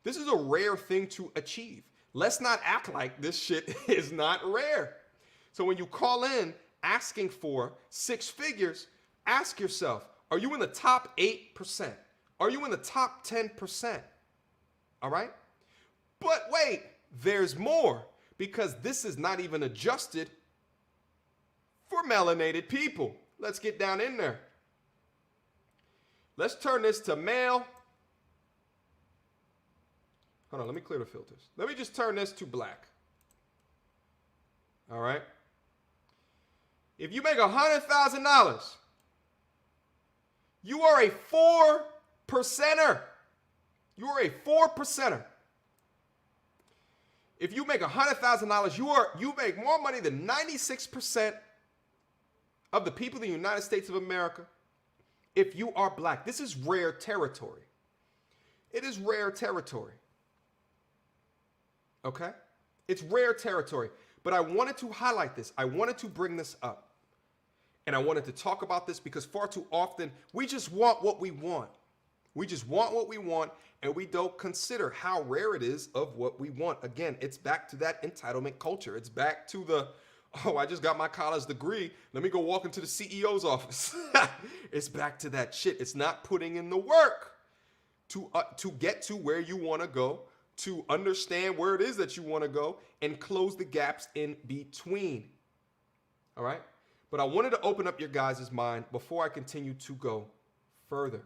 This is a rare thing to achieve. Let's not act like this shit is not rare. So when you call in asking for 6 figures, ask yourself, are you in the top 8%? Are you in the top 10%? All right? But wait, there's more, because this is not even adjusted for melanated people. Let's get down in there. Let's turn this to male. Hold on, let me clear the filters. Let me just turn this to black. All right? If you make $100,000, you are a 4%er. You are a 4%er. If you make $100,000, you make more money than 96% of the people in the United States of America if you are black. This is rare territory. It is rare territory. Okay? It's rare territory. But I wanted to highlight this. I wanted to bring this up. And I wanted to talk about this because far too often we just want what we want. We just want what we want, and we don't consider how rare it is of what we want. Again, it's back to that entitlement culture. It's back to the, oh, I just got my college degree. Let me go walk into the CEO's office. It's back to that shit. It's not putting in the work to get to where you want to go, to understand where it is that you want to go, and close the gaps in between. All right? But I wanted to open up your guys' mind before I continue to go further.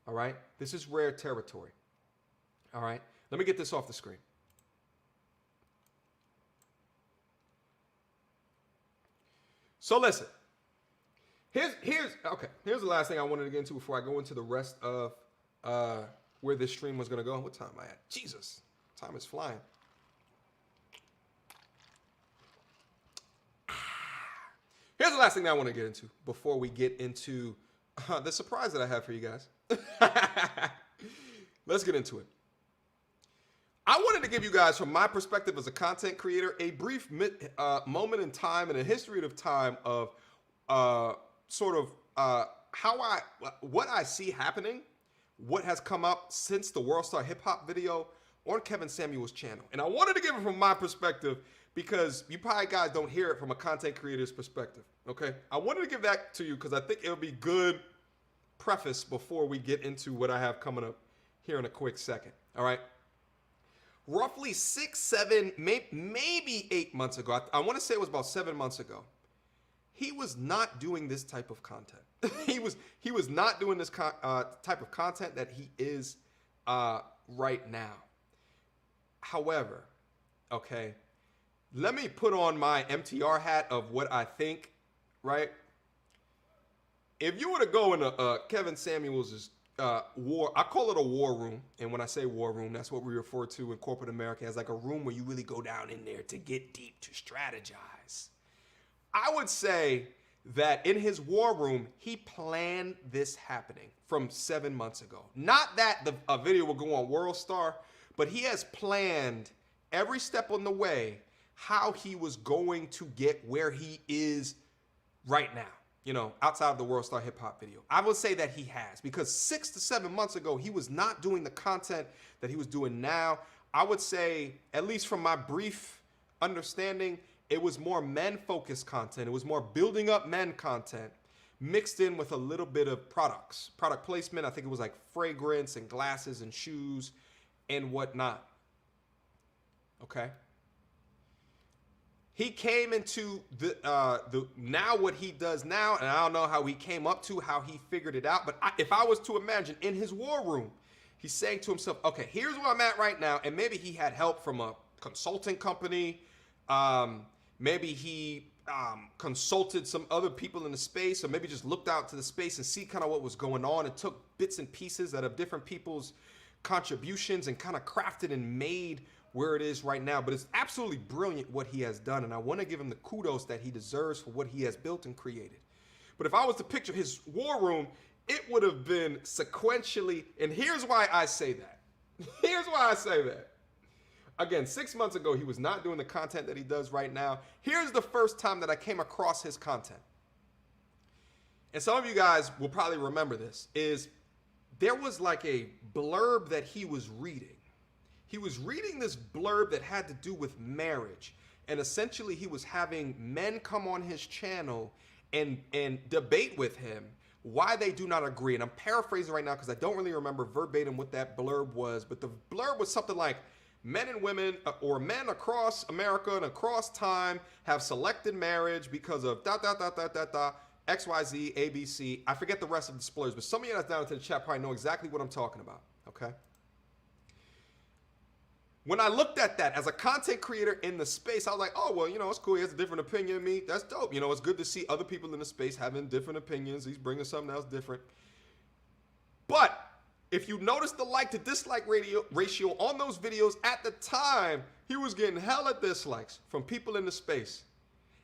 All right? This is rare territory. All right? Let me get this off the screen. So listen. Here's the last thing I wanted to get into before I go into the rest of where this stream was going to go. What time am I at? Jesus. Time is flying. Here's the last thing that I want to get into before we get into the surprise that I have for you guys. Let's get into it. I wanted to give you guys, from my perspective as a content creator, a brief moment in time and a history of time of what I see happening, what has come up since the World Star Hip Hop video on Kevin Samuel's channel. And I wanted to give it from my perspective because you probably guys don't hear it from a content creator's perspective, okay? I wanted to give that to you because I think it'll be good preface before we get into what I have coming up here in a quick second, all right? Roughly 6, 7, maybe 8 months ago, I want to say it was about 7 months ago, he was not doing this type of content. he was not doing this type of content that he is right now. However, okay, let me put on my MTR hat of what I think, right? If you were to go into Kevin Samuel's war, I call it a war room. And when I say war room, that's what we refer to in corporate America as like a room where you really go down in there to get deep, to strategize. I would say that in his war room, he planned this happening from 7 months ago. Not that a video will go on World Star, but he has planned every step on the way how he was going to get where he is right now, you know, outside of the World Star Hip Hop video. I would say that he has, because 6 to 7 months ago, he was not doing the content that he was doing now. I would say, at least from my brief understanding, it was more men-focused content. It was more building up men content mixed in with a little bit of product placement. I think it was like fragrance and glasses and shoes and whatnot. Okay. He came into the now what he does now, and I don't know how he came up to, how he figured it out. But if I was to imagine in his war room, he's saying to himself, okay, here's where I'm at right now. And maybe he had help from a consulting company. Maybe he consulted some other people in the space, or maybe just looked out to the space and see kind of what was going on and took bits and pieces out of different people's contributions and kind of crafted and made where it is right now. But it's absolutely brilliant what he has done, and I want to give him the kudos that he deserves for what he has built and created. But if I was to picture his war room, it would have been sequentially, and here's why I say that. Here's why I say that. Again, 6 months ago, he was not doing the content that he does right now. Here's the first time that I came across his content. And some of you guys will probably remember this, is there was like a blurb that he was reading. He was reading this blurb that had to do with marriage. And essentially, he was having men come on his channel and debate with him why they do not agree. And I'm paraphrasing right now because I don't really remember verbatim what that blurb was. But the blurb was something like, men and women, or men across America and across time have selected marriage because of XYZ, ABC. I forget the rest of the spoilers, but some of you that's down into the chat probably know exactly what I'm talking about, okay? When I looked at that as a content creator in the space, I was like, oh, well, you know, it's cool. He has a different opinion than me. That's dope. You know, it's good to see other people in the space having different opinions. He's bringing something else different. But if you notice the like to dislike ratio on those videos at the time, he was getting hella dislikes from people in the space.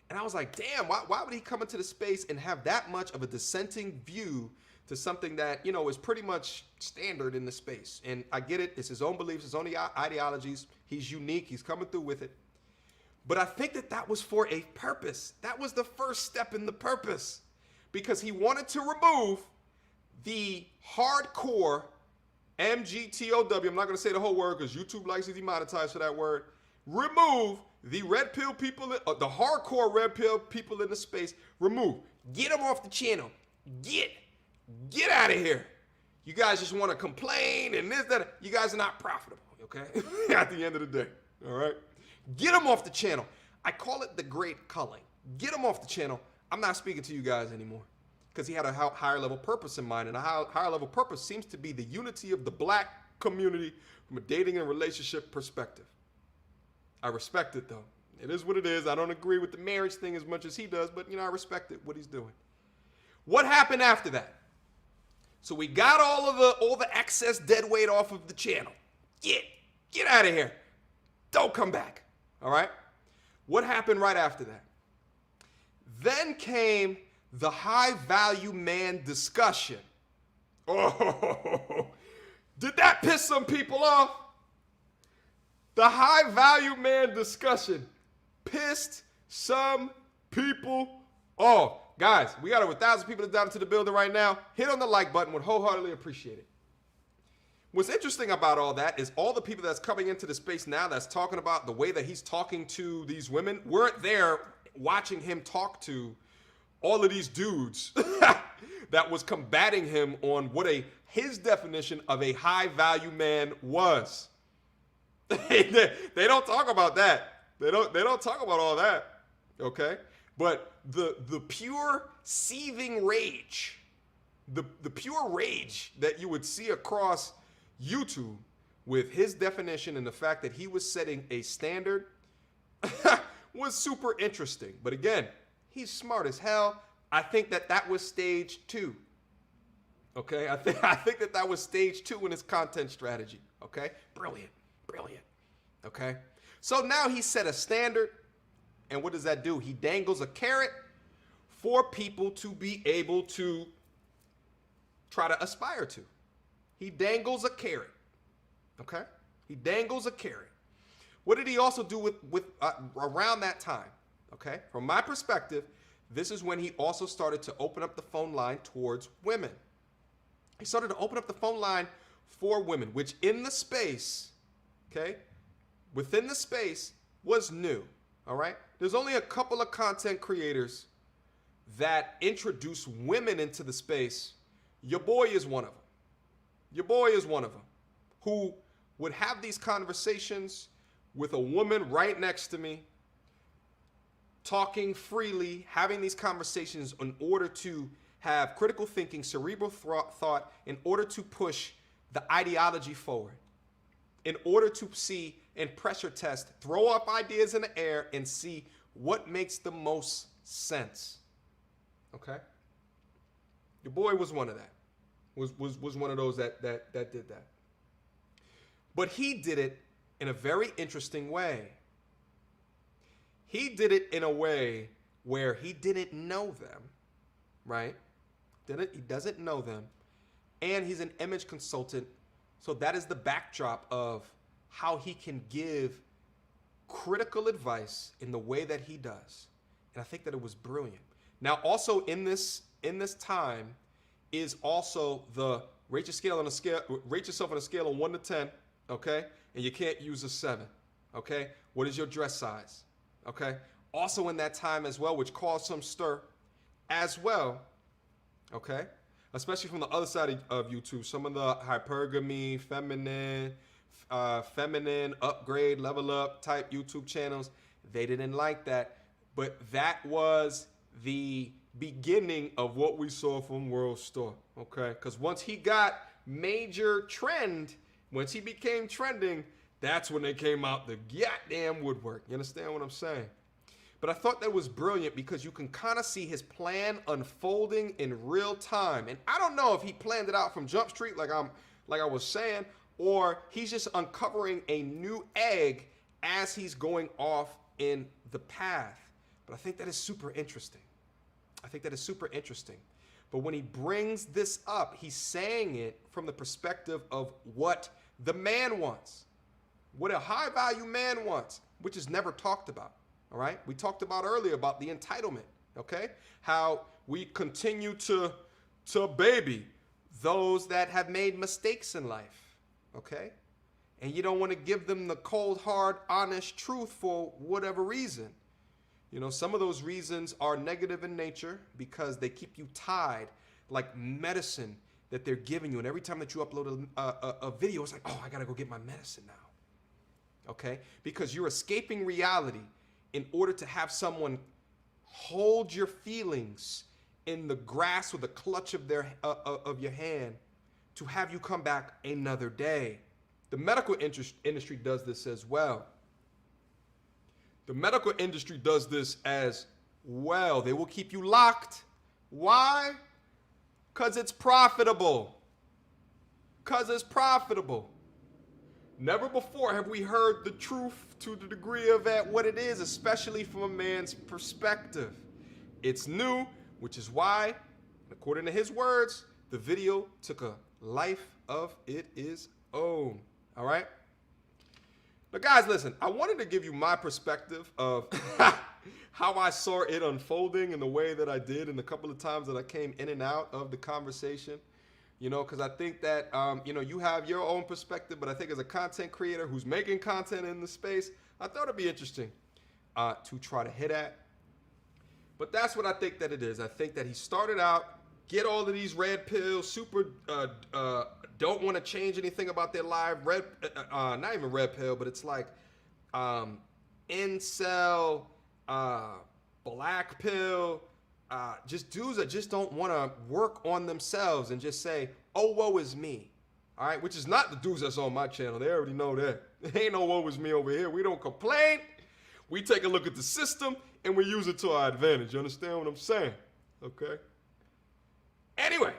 And I was like, damn, why would he come into the space and have that much of a dissenting view to something that, you know, is pretty much standard in the space? And I get it. It's his own beliefs, his own ideologies. He's unique. He's coming through with it. But I think that that was for a purpose. That was the first step in the purpose, because he wanted to remove the hardcore MGTOW. I'm not going to say the whole word because YouTube likes to demonetize for that word. Remove the red pill people, the hardcore red pill people in the space. Remove. Get them off the channel. Get out of here. You guys just want to complain and this, that. You guys are not profitable, okay? At the end of the day, all right? Get them off the channel. I call it the great culling. Get them off the channel. I'm not speaking to you guys anymore, because he had a higher level purpose in mind. And a higher level purpose seems to be the unity of the black community from a dating and relationship perspective. I respect it, though. It is what it is. I don't agree with the marriage thing as much as he does, but, you know, I respect it, what he's doing. What happened after that? So we got all the excess dead weight off of the channel. Get out of here. Don't come back. All right? What happened right after that? Then came the high value man discussion. Oh, did that piss some people off? The high value man discussion pissed some people off. Guys, we got over 1,000 people that's down into the building right now. Hit on the like button, would wholeheartedly appreciate it. What's interesting about all that is all the people that's coming into the space now that's talking about the way that he's talking to these women weren't there watching him talk to all of these dudes that was combating him on what his definition of a high value man was. They don't talk about that. They don't talk about all that. Okay? But the pure seething rage, the pure rage that you would see across YouTube with his definition and the fact that he was setting a standard was super interesting. But again, he's smart as hell. I think that was stage 2. Okay? I think that was stage 2 in his content strategy. Okay? Brilliant. Okay? So now he set a standard, and what does that do? He dangles a carrot for people to be able to try to aspire to. He dangles a carrot. Okay? He dangles a carrot. What did he also do with around that time? Okay? From my perspective, this is when he also started to open up the phone line towards women. He started to open up the phone line for women, which in the space, okay, within the space was new. All right? There's only a couple of content creators that introduce women into the space. Your boy is one of them. Your boy is one of them, who would have these conversations with a woman right next to me, talking freely, having these conversations in order to have critical thinking, cerebral thought, in order to push the ideology forward in order to see and pressure test, throw up ideas in the air and see what makes the most sense. Okay? Your boy was one of that. Was one of those that did that. But he did it in a very interesting way. He did it in a way where he didn't know them, right? He doesn't know them. And he's an image consultant. So that is the backdrop of how he can give critical advice in the way that he does. And I think that it was brilliant. Now, also in this time is also the rate yourself on a scale of 1 to 10, okay? And you can't use a 7, okay? What is your dress size, okay? Also in that time as well, which caused some stir as well, okay? Especially from the other side of YouTube, some of the hypergamy, feminine, upgrade, level up type YouTube channels, they didn't like that. But that was the beginning of what we saw from World Star, okay? Because once he got major trend, once he became trending, that's when they came out the goddamn woodwork. You understand what I'm saying? But I thought that was brilliant because you can kind of see his plan unfolding in real time. And I don't know if he planned it out from Jump Street like I was saying, or he's just uncovering a new egg as he's going off in the path. But I think that is super interesting. But when he brings this up, he's saying it from the perspective of what the man wants, what a high value man wants, which is never talked about. All right. We talked about earlier about the entitlement. Okay. How we continue to baby those that have made mistakes in life. Okay. And you don't want to give them the cold, hard, honest truth for whatever reason. You know, some of those reasons are negative in nature because they keep you tied, like medicine that they're giving you. And every time that you upload a video, it's like, oh, I got to go get my medicine now. Okay? Because you're escaping reality in order to have someone hold your feelings in the grasp or the clutch of your hand to have you come back another day. The medical industry does this as well. The medical industry does this as well. They will keep you locked. Why? Because it's profitable. Never before have we heard the truth to the degree of what it is, especially from a man's perspective. It's new, which is why, according to his words, the video took a life of its own. All right? But guys, listen, I wanted to give you my perspective of how I saw it unfolding in the way that I did and the couple of times that I came in and out of the conversation, you know, because I think that, you know, you have your own perspective, but I think as a content creator who's making content in the space, I thought it'd be interesting to try to hit at. But that's what I think that it is. I think that he started out, get all of these red pills, super don't want to change anything about their life. Not even red pill, but it's like incel, black pill, just dudes that just don't want to work on themselves and just say, oh, woe is me. All right, which is not the dudes that's on my channel. They already know that. There ain't no woe is me over here. We don't complain. We take a look at the system and we use it to our advantage. You understand what I'm saying? Okay. Anyway,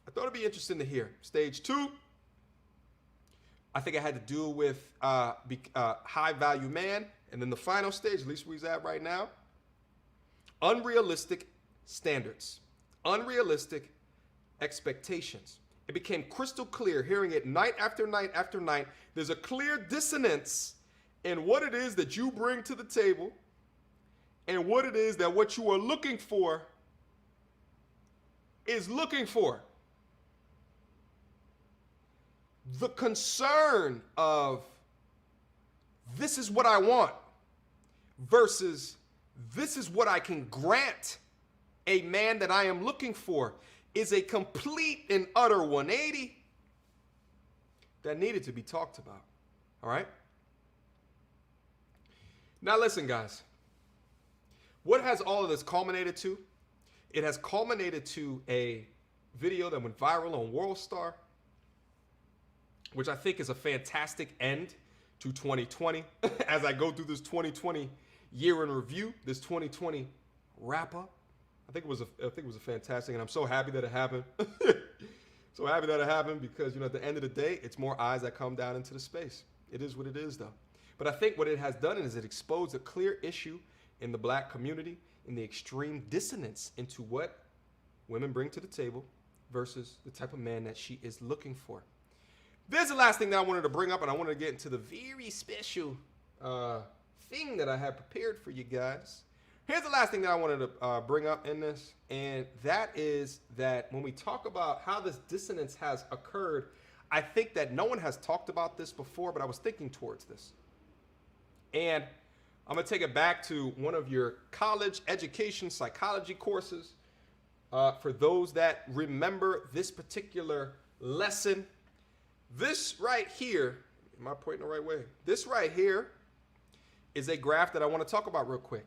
I thought it'd be interesting to hear. Stage 2, I think it had to do with high value man. And then the final stage, at least where he's at right now, unrealistic standards, unrealistic expectations. It became crystal clear hearing it night after night after night. There's a clear dissonance in what it is that you bring to the table and what it is that what you are looking for is looking for. The concern of this is what I want versus this is what I can grant a man that I am looking for is a complete and utter 180 that needed to be talked about. All right? Now listen, guys. What has all of this culminated to? It has culminated to a video that went viral on World Star which I think is a fantastic end to 2020. As I go through this 2020 year in review, this 2020 wrap up, I think it was a fantastic, and I'm so happy that it happened. So happy that it happened because, you know, at the end of the day, it's more eyes that come down into the space. It is what it is, though. But I think what it has done is it exposed a clear issue in the black community, in the extreme dissonance into what women bring to the table versus the type of man that she is looking for. There's the last thing that I wanted to bring up, and I wanted to get into the very special thing that I have prepared for you guys. Here's the last thing that I wanted to bring up in this, and that is that when we talk about how this dissonance has occurred, I think that no one has talked about this before, but I was thinking towards this. And I'm going to take it back to one of your college education psychology courses. For those that remember this particular lesson, this right here, am I pointing the right way? This right here is a graph that I want to talk about real quick.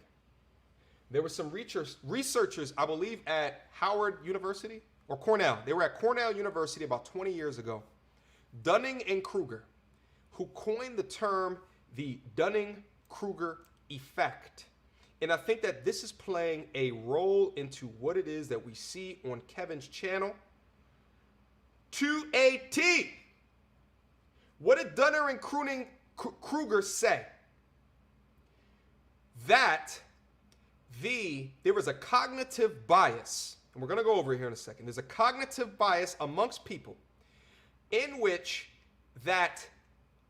There were some researchers, I believe, at Howard University or Cornell. They were at Cornell University about 20 years ago. Dunning and Kruger, who coined the term the Dunning-Kruger effect. And I think that this is playing a role into what it is that we see on Kevin's channel to a T. What did Dunning and Kruger say? That there was a cognitive bias, and we're going to go over here in a second. There's a cognitive bias amongst people in which that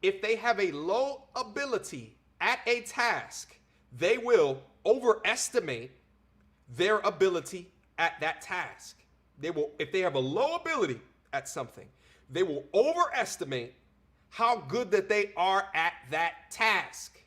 if they have a low ability at a task, they will overestimate their ability at that task. They will, if they have a low ability at something, they will overestimate how good that they are at that task.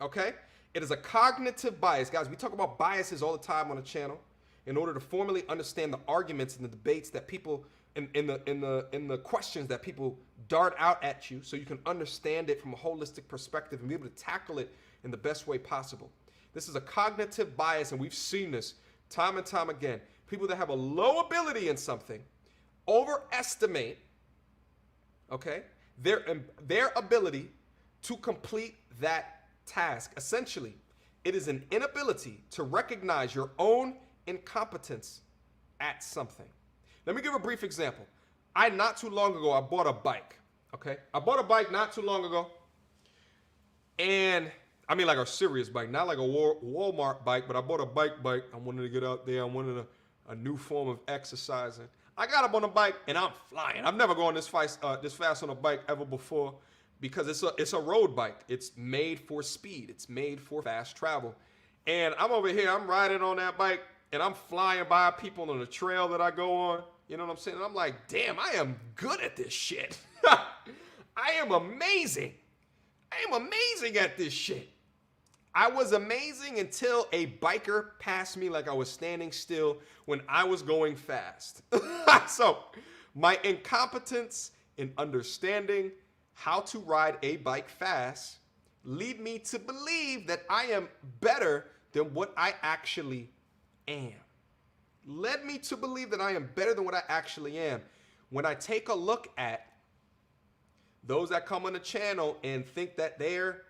Okay? It is a cognitive bias. Guys, we talk about biases all the time on the channel in order to formally understand the arguments and the debates that people in the questions that people dart out at you, so you can understand it from a holistic perspective and be able to tackle it in the best way possible. This is a cognitive bias, and we've seen this time and time again. People that have a low ability in something overestimate, okay, their ability to complete that task. Essentially, it is an inability to recognize your own incompetence at something. Let me give a brief example. Not too long ago, I bought a bike, okay? I bought a bike not too long ago, and I mean like a serious bike, not like a Walmart bike, but I bought a bike. I wanted to get out there. I wanted a new form of exercising. I got up on a bike, and I'm flying. I've never gone this fast on a bike ever before because it's a road bike. It's made for speed. It's made for fast travel. And I'm over here. I'm riding on that bike, and I'm flying by people on the trail that I go on. You know what I'm saying? And I'm like, damn, I am good at this shit. I am amazing. I am amazing at this shit. I was amazing until a biker passed me like I was standing still when I was going fast. So my incompetence in understanding how to ride a bike fast lead me to believe that I am better than what I actually am. Led me to believe that I am better than what I actually am. When I take a look at those that come on the channel and think that they're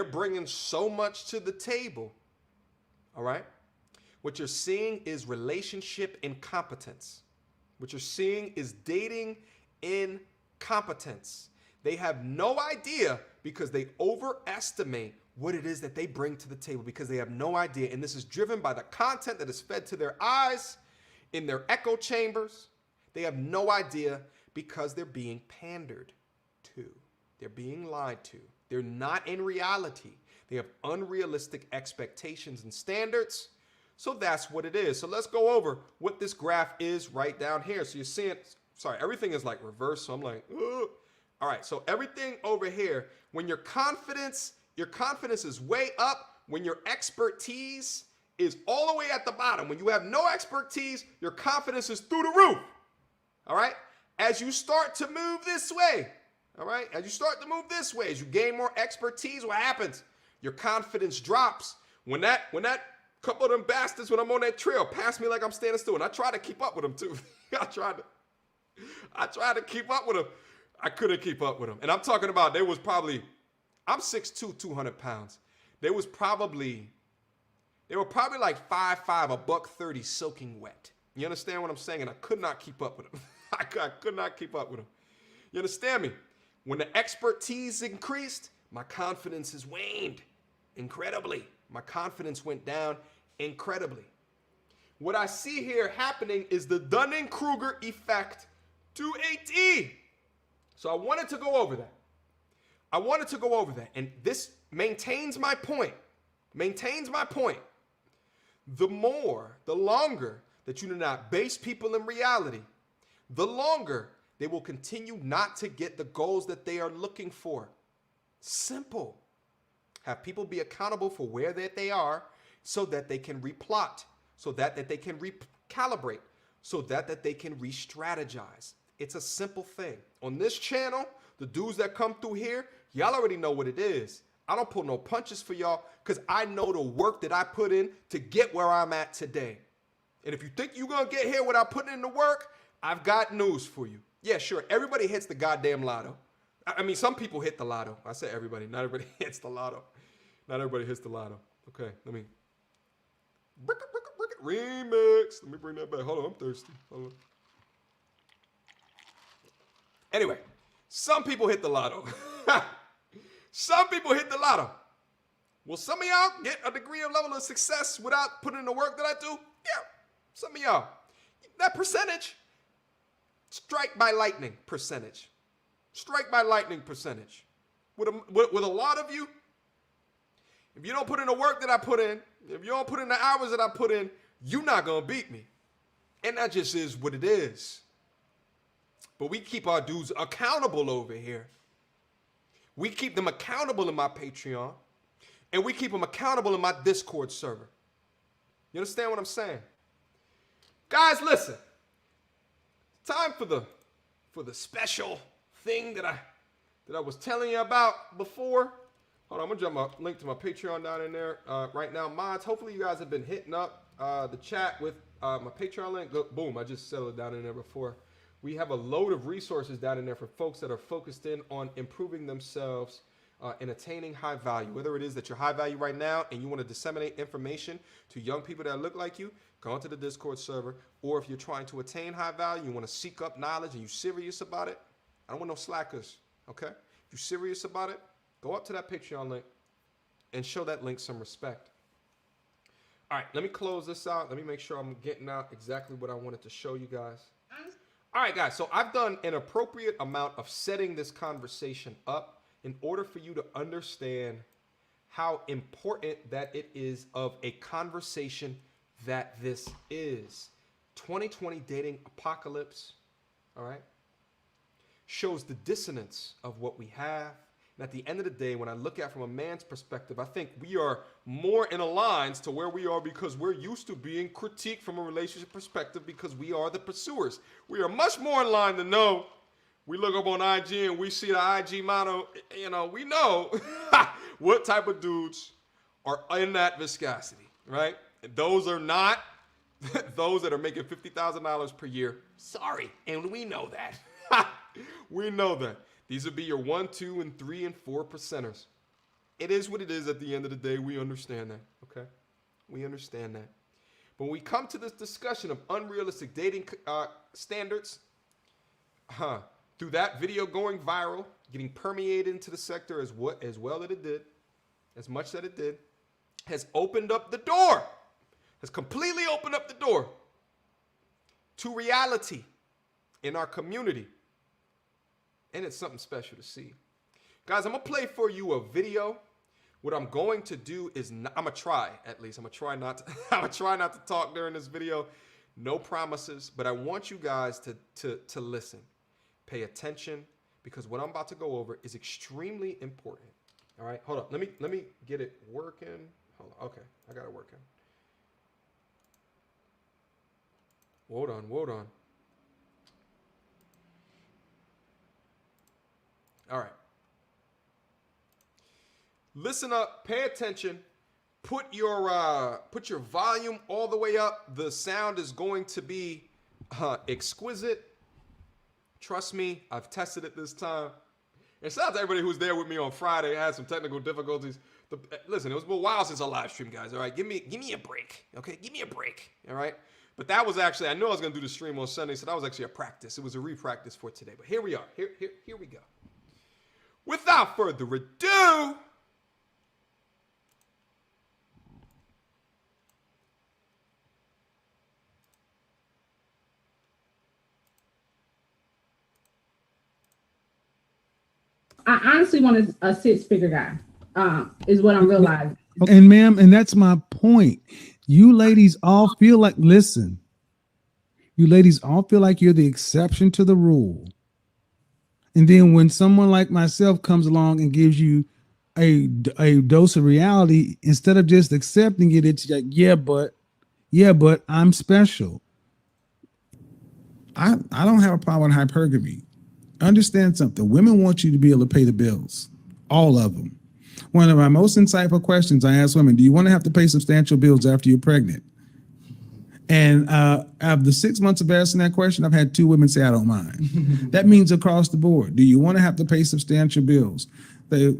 bringing so much to the table, all right? What you're seeing is relationship incompetence. What you're seeing is dating incompetence. They have no idea because they overestimate what it is that they bring to the table because they have no idea. And this is driven by the content that is fed to their eyes in their echo chambers. They have no idea because they're being pandered to. They're being lied to. They're not in reality. They have unrealistic expectations and standards. So that's what it is. So let's go over what this graph is right down here. So you're seeing, sorry, everything is like reversed. So I'm like, ugh. All right, so everything over here, when your confidence is way up, when your expertise is all the way at the bottom. When you have no expertise, your confidence is through the roof. All right? As you start to move this way, all right? As you start to move this way, as you gain more expertise, what happens? Your confidence drops. When that couple of them bastards, when I'm on that trail, pass me like I'm standing still, and I try to keep up with them too. I tried to. I tried to keep up with them. I couldn't keep up with them. And I'm talking about I'm 6'2", 200 pounds. They were probably like 5'5", $130 soaking wet. You understand what I'm saying? And I could not keep up with them. I could not keep up with them. You understand me? When the expertise increased, my confidence has waned incredibly. My confidence went down incredibly. What I see here happening is the Dunning-Kruger effect to a T. So I wanted to go over that. And this maintains my point. The longer that you do not base people in reality, the longer they will continue not to get the goals that they are looking for. Simple. Have people be accountable for where that they are so that they can replot, so that they can recalibrate, so that they can re-strategize. It's a simple thing. On this channel, the dudes that come through here, y'all already know what it is. I don't pull no punches for y'all because I know the work that I put in to get where I'm at today. And if you think you're going to get here without putting in the work, I've got news for you. Yeah, sure, everybody hits the goddamn lotto. I mean, some people hit the lotto. I said everybody. Not everybody hits the lotto. Not everybody hits the lotto. Okay, let me... Remix. Let me bring that back. Hold on, I'm thirsty. Hold on. Anyway, some people hit the lotto. Some people hit the lotto. Will some of y'all get a degree of level of success without putting in the work that I do? Yeah, some of y'all. That percentage, strike by lightning percentage. Strike by lightning percentage. With a lot of you, if you don't put in the work that I put in, if you don't put in the hours that I put in, you're not going to beat me. And that just is what it is. But we keep our dudes accountable over here. We keep them accountable in my Patreon. And we keep them accountable in my Discord server. You understand what I'm saying? Guys, listen. Time for the special thing that I was telling you about before. Hold on, I'm gonna drop my link to my Patreon down in there right now. Mods, hopefully you guys have been hitting up the chat with my Patreon link. Look, boom, I just settled it down in there before. We have a load of resources down in there for folks that are focused in on improving themselves and attaining high value. Whether it is that you're high value right now and you want to disseminate information to young people that look like you, go onto the Discord server. Or if you're trying to attain high value, you want to seek up knowledge and you're serious about it, I don't want no slackers, okay? If you're serious about it, go up to that Patreon link and show that link some respect. All right, let me close this out. Let me make sure I'm getting out exactly what I wanted to show you guys. All right, guys, so I've done an appropriate amount of setting this conversation up in order for you to understand how important that it is of a conversation that this is. 2020 dating apocalypse, all right, shows the dissonance of what we have. And at the end of the day, when I look at it from a man's perspective, I think we are more in alliance to where we are because we're used to being critiqued from a relationship perspective because we are the pursuers. We are much more in line to know. We look up on IG and we see the IG model, you know, we know what type of dudes are in that viscosity, right? And those are not those that are making $50,000 per year. Sorry, and we know that. We know that. These would be your 1, 2, and 3, and 4 percenters. It is what it is at the end of the day. We understand that, okay? We understand that. But when we come to this discussion of unrealistic dating standards, through that video going viral, getting permeated into the sector as well that it did, as much that it did, has opened up the door, has completely opened up the door to reality in our community. And it's something special to see. Guys, I'm going to play for you a video. What I'm going to do is, I'm going to try at least. I'm going to try not to talk during this video. No promises, but I want you guys to listen. Pay attention because what I'm about to go over is extremely important. All right, hold up. Let me get it working. Hold on. Okay, I got it working. Hold on. All right. Listen up, pay attention. Put your volume all the way up. The sound is going to be exquisite. Trust me, I've tested it this time. And shout out to everybody who's there with me on Friday. I had some technical difficulties. Listen, it was a while since I live stream, guys. All right, give me a break. Okay, give me a break. All right. But that was actually, I knew I was gonna do the stream on Sunday, so that was actually a practice. It was a re-practice for today. But here we are. Here we go. Without further ado, I honestly want a six-figure guy, is what I'm realizing. And ma'am, and that's my point. You ladies all feel like, listen, you ladies all feel like you're the exception to the rule. And then when someone like myself comes along and gives you a dose of reality, instead of just accepting it, it's like, yeah, but I'm special. I don't have a problem with hypergamy. Understand something. Women want you to be able to pay the bills, all of them. One of my most insightful questions I ask women, do you want to have to pay substantial bills after you're pregnant? And of the 6 months of asking that question, I've had 2 women say, I don't mind. That means across the board. Do you want to have to pay substantial bills? They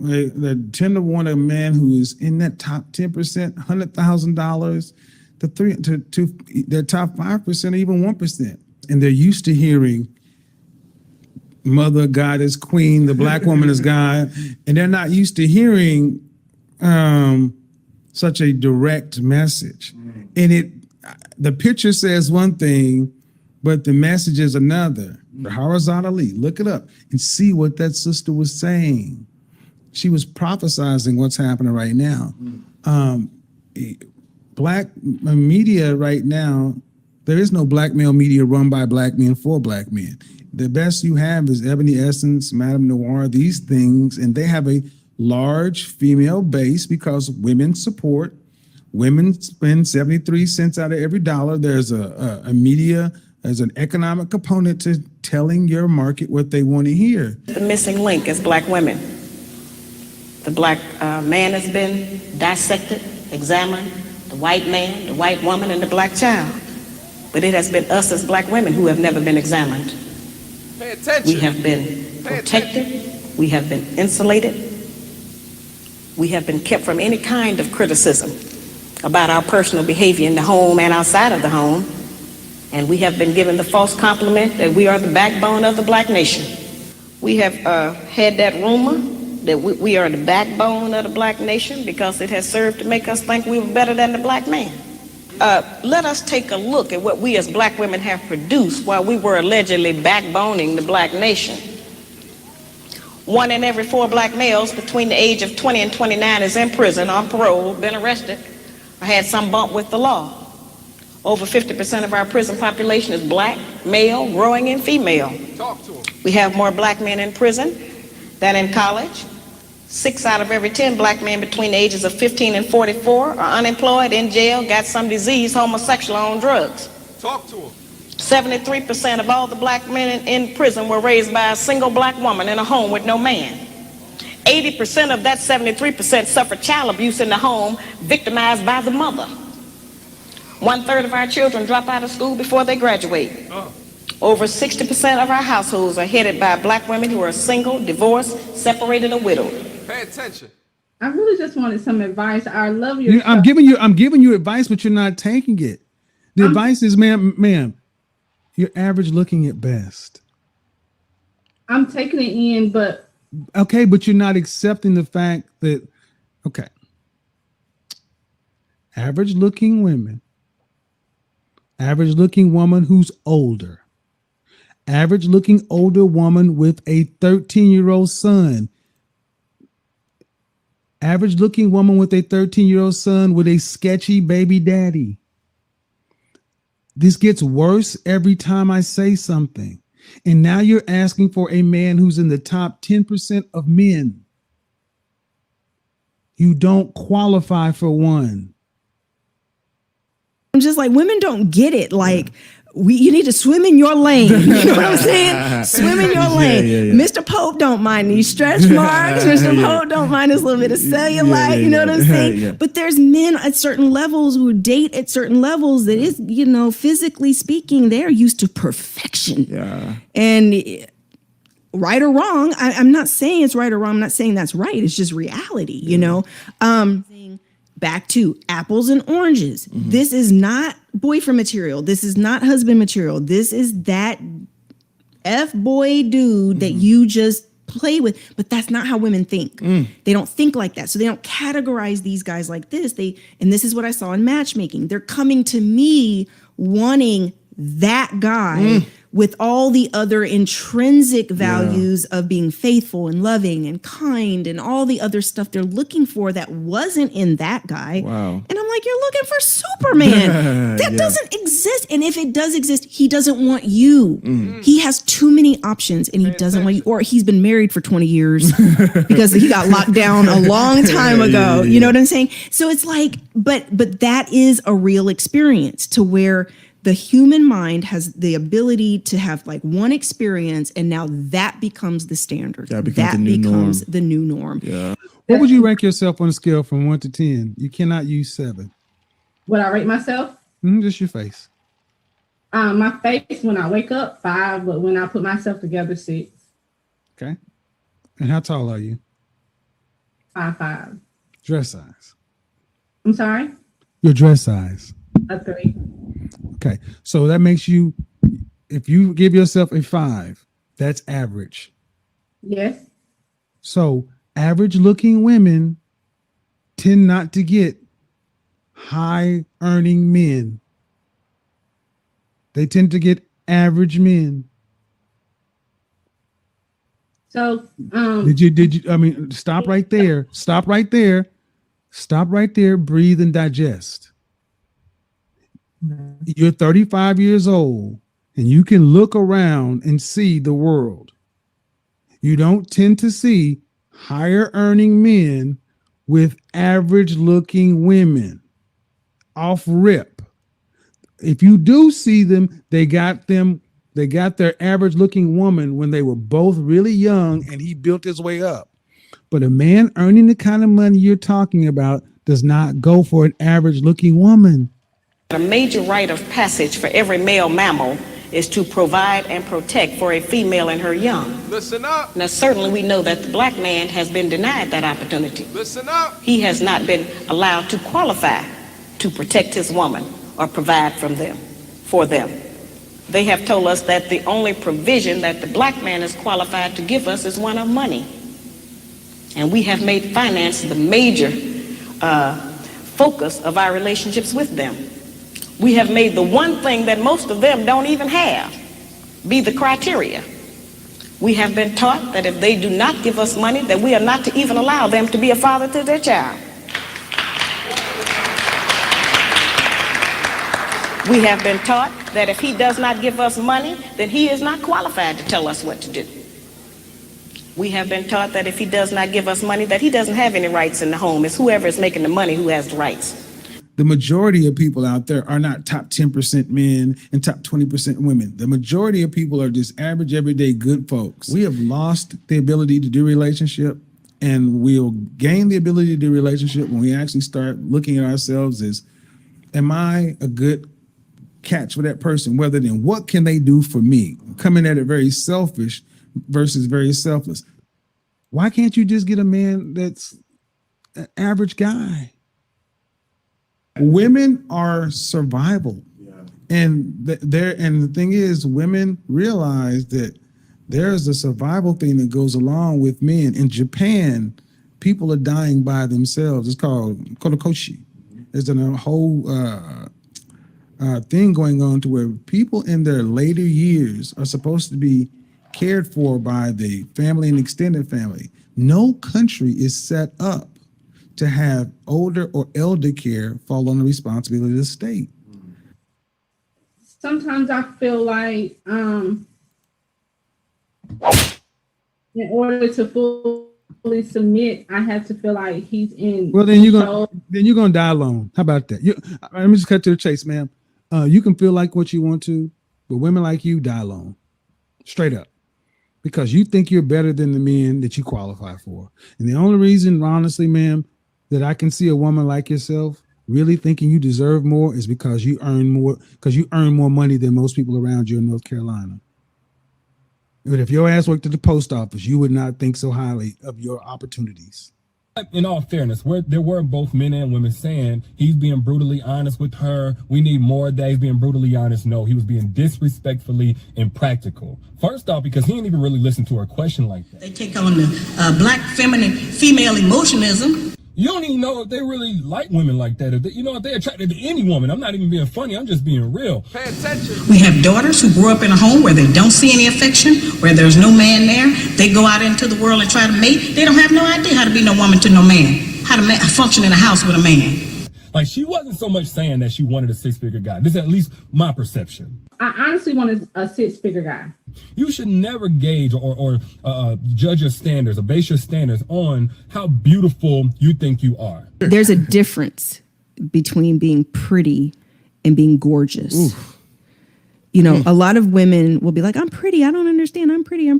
tend to want a man who is in that top 10%, $100,000, to their top 5% or even 1%. And they're used to hearing mother, God is queen, the black woman is God. And they're not used to hearing such a direct message. And the picture says one thing, but the message is another. Horizontally, look it up and see what that sister was saying. She was prophesizing what's happening right now. Black media right now, there is no black male media run by black men for black men. The best you have is Ebony Essence, Madame Noir, these things, and they have a large female base because women support. Women spend 73 cents out of every dollar. There's a media, there's an economic component to telling your market what they want to hear. The missing link is black women. The black man has been dissected, examined, the white man, the white woman, and the black child. But it has been us as black women who have never been examined. pay attention. We have been protected. We have been insulated. We have been kept from any kind of criticism about our personal behavior in the home and outside of the home. And we have been given the false compliment that we are the backbone of the black nation. We have had that rumor that we are the backbone of the black nation because it has served to make us think we were better than the black man. Let us take a look at what we as black women have produced while we were allegedly backboning the black nation. 1 in every 4 black males between the age of 20 and 29 is in prison, on parole, been arrested, or had some bump with the law. Over 50% of our prison population is black, male, growing, and female. Talk to him. We have more black men in prison than in college. 6 out of every 10 black men between the ages of 15 and 44 are unemployed, in jail, got some disease, homosexual, on drugs. Talk to him. 73% of all the black men in prison were raised by a single black woman in a home with no man. 80% of that 73% suffered child abuse in the home, victimized by the mother. 1/3 of our children drop out of school before they graduate. Over 60% of our households are headed by black women who are single, divorced, separated, or widowed. Pay attention. I really just wanted some advice. I love your I'm giving you advice, but you're not taking it. The advice is, ma'am, you're average looking at best. I'm taking it in, but Okay, but you're not accepting the fact that, okay, average looking women, average looking woman who's older, average looking older woman with a 13-year-old son, average looking woman with a 13-year-old son with a sketchy baby daddy. This gets worse every time I say something. And now you're asking for a man who's in the top 10% of men. You don't qualify for one. I'm just like, women don't get it. Like, you need to swim in your lane. You know what I'm saying? Swim in your lane. Mr. Pope don't mind these stretch marks. Mr. Pope don't mind this little bit of cellulite. You know what I'm saying? But there's men at certain levels who date at certain levels that is, physically speaking, they're used to perfection. Yeah. And right or wrong, I'm not saying it's right or wrong. I'm not saying that's right. It's just reality, Back to apples and oranges. Mm-hmm. This is not boyfriend material. This is not husband material. This is that F-boy dude that you just play with. But that's not how women think. They don't think like that. So they don't categorize these guys like this. And this is what I saw in matchmaking. They're coming to me wanting that guy with all the other intrinsic values of being faithful and loving and kind and all the other stuff they're looking for that wasn't in that guy. Wow. And I'm like, you're looking for Superman. That doesn't exist. And if it does exist, he doesn't want you. He has too many options and he doesn't want you. Or he's been married for 20 years because he got locked down a long time ago. You know what I'm saying? So it's like, but that is a real experience to where the human mind has the ability to have like one experience, and now that becomes the standard. That becomes the new norm. Yeah. What would you rank yourself on a scale from 1 to 10? You cannot use 7. Would I rate myself? Just your face. My face when I wake up, 5, but when I put myself together, 6. Okay. And how tall are you? 5'5". Dress size. I'm sorry? Your dress size. A 3. Okay, so that makes you, if you give yourself a 5, that's average. Yes. So average looking women tend not to get high earning men. They tend to get average men. So stop right there. Stop right there. Stop right there. Breathe and digest. You're 35 years old and you can look around and see the world. You don't tend to see higher earning men with average looking women off rip. If you do see them, they got their average looking woman when they were both really young and he built his way up. But a man earning the kind of money you're talking about does not go for an average looking woman. A major rite of passage for every male mammal is to provide and protect for a female and her young. Listen up. Now, certainly we know that the black man has been denied that opportunity. Listen up. He has not been allowed to qualify to protect his woman or provide for them. They have told us that the only provision that the black man is qualified to give us is one of money. And we have made finance the major focus of our relationships with them. We have made the one thing that most of them don't even have be the criteria. We have been taught that if they do not give us money, that we are not to even allow them to be a father to their child. We have been taught that if he does not give us money, then he is not qualified to tell us what to do. We have been taught that if he does not give us money, that he doesn't have any rights in the home. It's whoever is making the money who has the rights. The majority of people out there are not top 10% men and top 20% women. The majority of people are just average, everyday good folks. We have lost the ability to do relationship, and we'll gain the ability to do relationship when we actually start looking at ourselves as, am I a good catch for that person? Rather than what can they do for me? Coming at it very selfish versus very selfless. Why can't you just get a man that's an average guy? Women are survival. And the thing is, women realize that there's a survival thing that goes along with men. In Japan, people are dying by themselves. It's called kodokoshi. There's a whole thing going on to where people in their later years are supposed to be cared for by the family and extended family. No country is set up to have older or elder care fall on the responsibility of the state. Sometimes I feel like in order to fully submit, I have to feel like he's in. Well, then you're gonna die alone. How about that? Let me just cut to the chase, ma'am. You can feel like what you want to, but women like you die alone. Straight up. Because you think you're better than the men that you qualify for. And the only reason, honestly, ma'am, that I can see a woman like yourself really thinking you deserve more is because you earn more money than most people around you in North Carolina. But if your ass worked at the post office, you would not think so highly of your opportunities. In all fairness, there were both men and women saying he's being brutally honest with her. We need more of that. He's being brutally honest. No, he was being disrespectfully impractical. First off, because he didn't even really listen to her question like that. They take on the black feminine female emotionism. You don't even know if they really like women like that. If they're attracted to any woman. I'm not even being funny. I'm just being real. Pay attention. We have daughters who grew up in a home where they don't see any affection, where there's no man there. They go out into the world and try to mate. They don't have no idea how to be no woman to no man, how to function in a house with a man. Like, she wasn't so much saying that she wanted a six-figure guy. This is at least my perception. I honestly want a six-figure guy. You should never gauge or judge your standards or base your standards on how beautiful you think you are. There's a difference between being pretty and being gorgeous. Oof. You know, a lot of women will be like, I'm pretty. I don't understand. I'm pretty.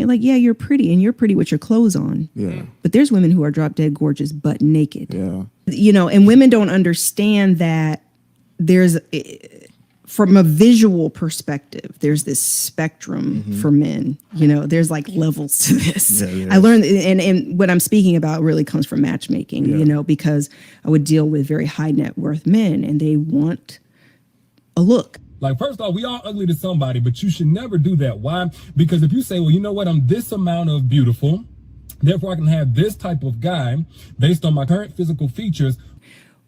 Like, yeah, you're pretty, and you're pretty with your clothes on. Yeah. But there's women who are drop dead gorgeous, butt naked. Yeah. You know, and women don't understand that there's, from a visual perspective, there's this spectrum for men. You know, there's like levels to this. I learned, and what I'm speaking about really comes from matchmaking, you know, because I would deal with very high net worth men and they want a look. Like, first off, we all ugly to somebody, but you should never do that. Why? Because if you say, well, you know what, I'm this amount of beautiful, therefore I can have this type of guy based on my current physical features.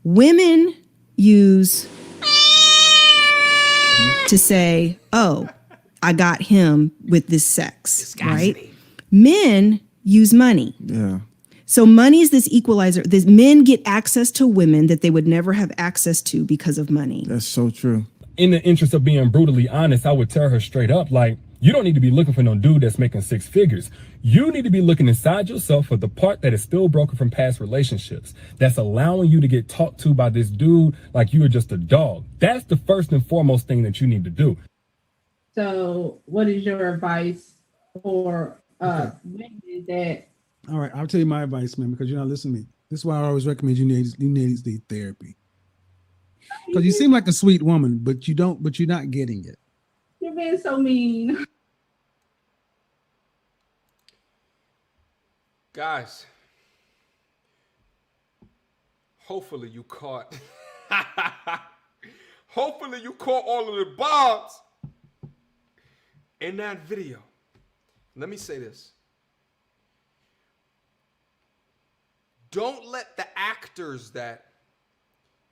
Women use to say, oh, I got him with this sex, right? Men use money. Yeah. So money is this equalizer. This men get access to women that they would never have access to because of money. That's so true. In the interest of being brutally honest, I would tell her straight up, like, you don't need to be looking for no dude that's making six figures. You need to be looking inside yourself for the part that is still broken from past relationships, that's allowing you to get talked to by this dude like you are just a dog. That's the first and foremost thing that you need to do. So what is your advice for women that... All right, I'll tell you my advice, man, because you're not listening to me. This is why I always recommend you need therapy. Because you seem like a sweet woman, but you're not getting it. You're being so mean. Guys, hopefully you caught all of the bombs in that video. Let me say this. Don't let the actors that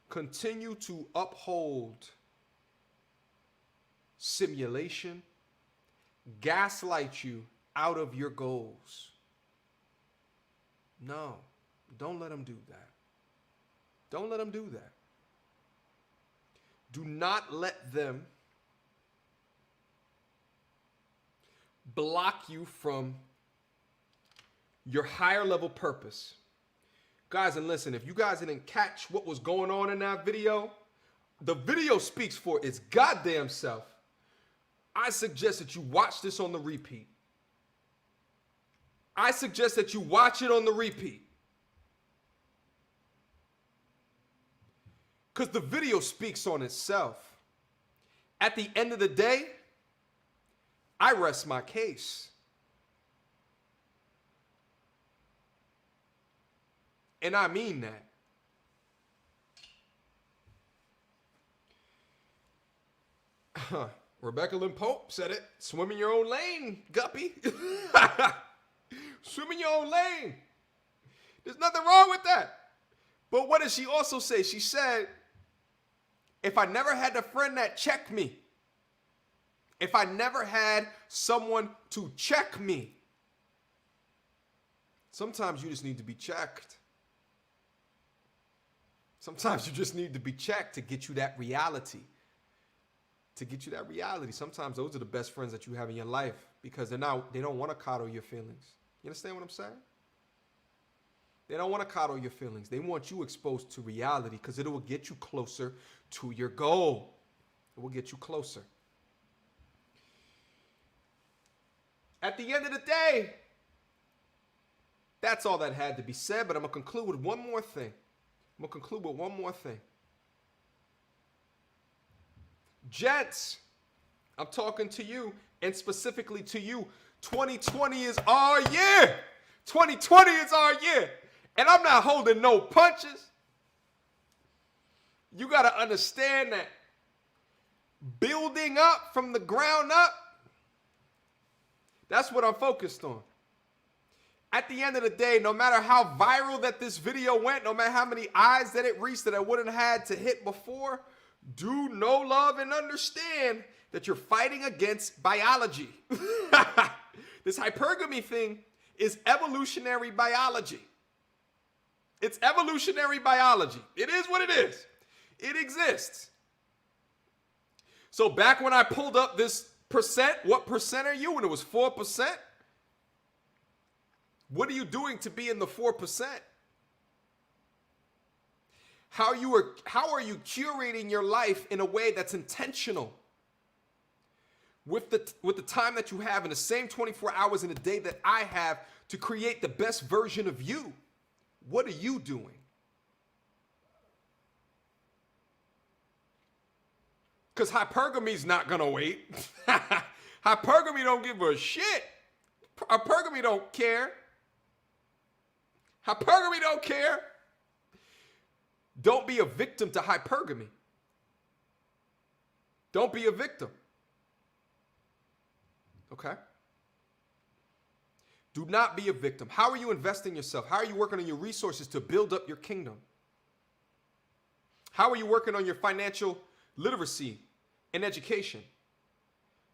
continue to uphold simulation gaslight you out of your goals. No, don't let them do that. Don't let them do that. Do not let them block you from your higher level purpose. Guys, and listen, if you guys didn't catch what was going on in that video, the video speaks for its goddamn self. I suggest that you watch this on the repeat. I suggest that you watch it on the repeat. Because the video speaks on itself. At the end of the day, I rest my case. And I mean that. Rebecca Lynn Pope said it. Swim in your own lane, guppy. Swim in your own lane. There's nothing wrong with that. But what did she also say? She said, if I never had a friend that checked me, if I never had someone to check me, sometimes you just need to be checked. Sometimes you just need to be checked to get you that reality. To get you that reality. Sometimes those are the best friends that you have in your life because they don't want to coddle your feelings. You understand what I'm saying? They don't want to coddle your feelings. They want you exposed to reality because it will get you closer to your goal. It will get you closer. At the end of the day, that's all that had to be said, but I'm going to conclude with one more thing. Gents, I'm talking to you, and specifically to you. 2020 is our year. 2020 is our year. And I'm not holding no punches. You got to understand that building up from the ground up, that's what I'm focused on. At the end of the day, no matter how viral that this video went, no matter how many eyes that it reached that I wouldn't have had to hit before, do know, love, and understand that you're fighting against biology. This hypergamy thing is evolutionary biology. It's evolutionary biology. It is what it is. It exists. So back when I pulled up this percent, what percent are you? When it was 4%? What are you doing to be in the 4%? How are you curating your life in a way that's intentional? With the time that you have in the same 24 hours in a day that I have to create the best version of you. What are you doing? Because hypergamy's not going to wait. Hypergamy don't give a shit. Hypergamy don't care. Hypergamy don't care. Don't be a victim to hypergamy. Don't be a victim. Okay? Do not be a victim. How are you investing yourself? How are you working on your resources to build up your kingdom? How are you working on your financial literacy and education?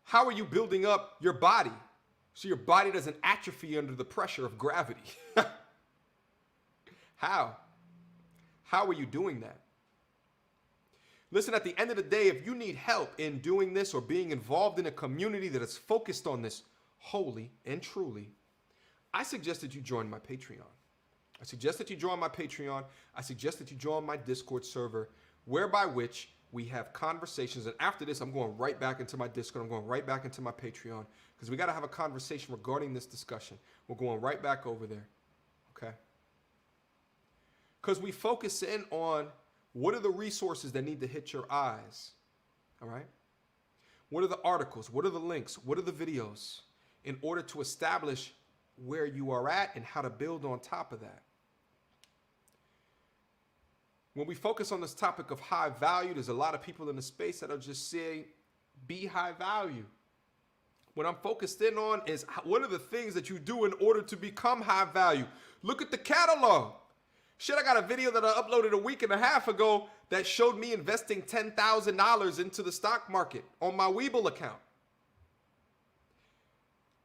How are you building up your body so your body doesn't atrophy under the pressure of gravity? How? How are you doing that? Listen, at the end of the day, if you need help in doing this or being involved in a community that is focused on this wholly and truly, I suggest that you join my Patreon. I suggest that you join my Patreon. I suggest that you join my Discord server, whereby which we have conversations. And after this, I'm going right back into my Discord. I'm going right back into my Patreon because we got to have a conversation regarding this discussion. We're going right back over there. Okay? Because we focus in on what are the resources that need to hit your eyes. All right? What are the articles? What are the links? What are the videos in order to establish where you are at and how to build on top of that? When we focus on this topic of high value, there's a lot of people in the space that'll just say, be high value. What I'm focused in on is what are the things that you do in order to become high value? Look at the catalog. Shit, I got a video that I uploaded a week and a half ago that showed me investing $10,000 into the stock market on my Webull account.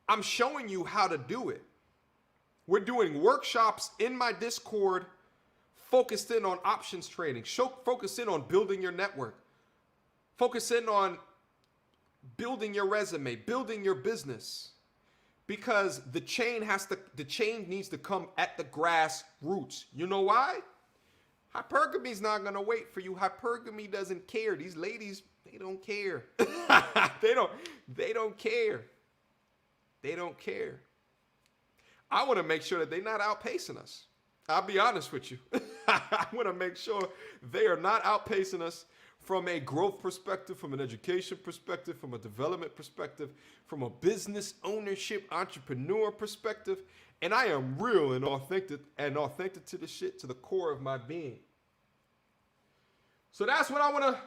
I'm showing you how to do it. We're doing workshops in my Discord focused in on options trading, focused in on building your network, focus in on building your resume, building your business. Because the change needs to come at the grassroots. You know why? Hypergamy's not gonna wait for you. Hypergamy doesn't care. These ladies, they don't care. They don't care. They don't care. I want to make sure that they're not outpacing us. I'll be honest with you. I want to make sure they are not outpacing us from a growth perspective, from an education perspective, from a development perspective, from a business ownership, entrepreneur perspective. And I am real and authentic to the shit, to the core of my being. So that's what I want to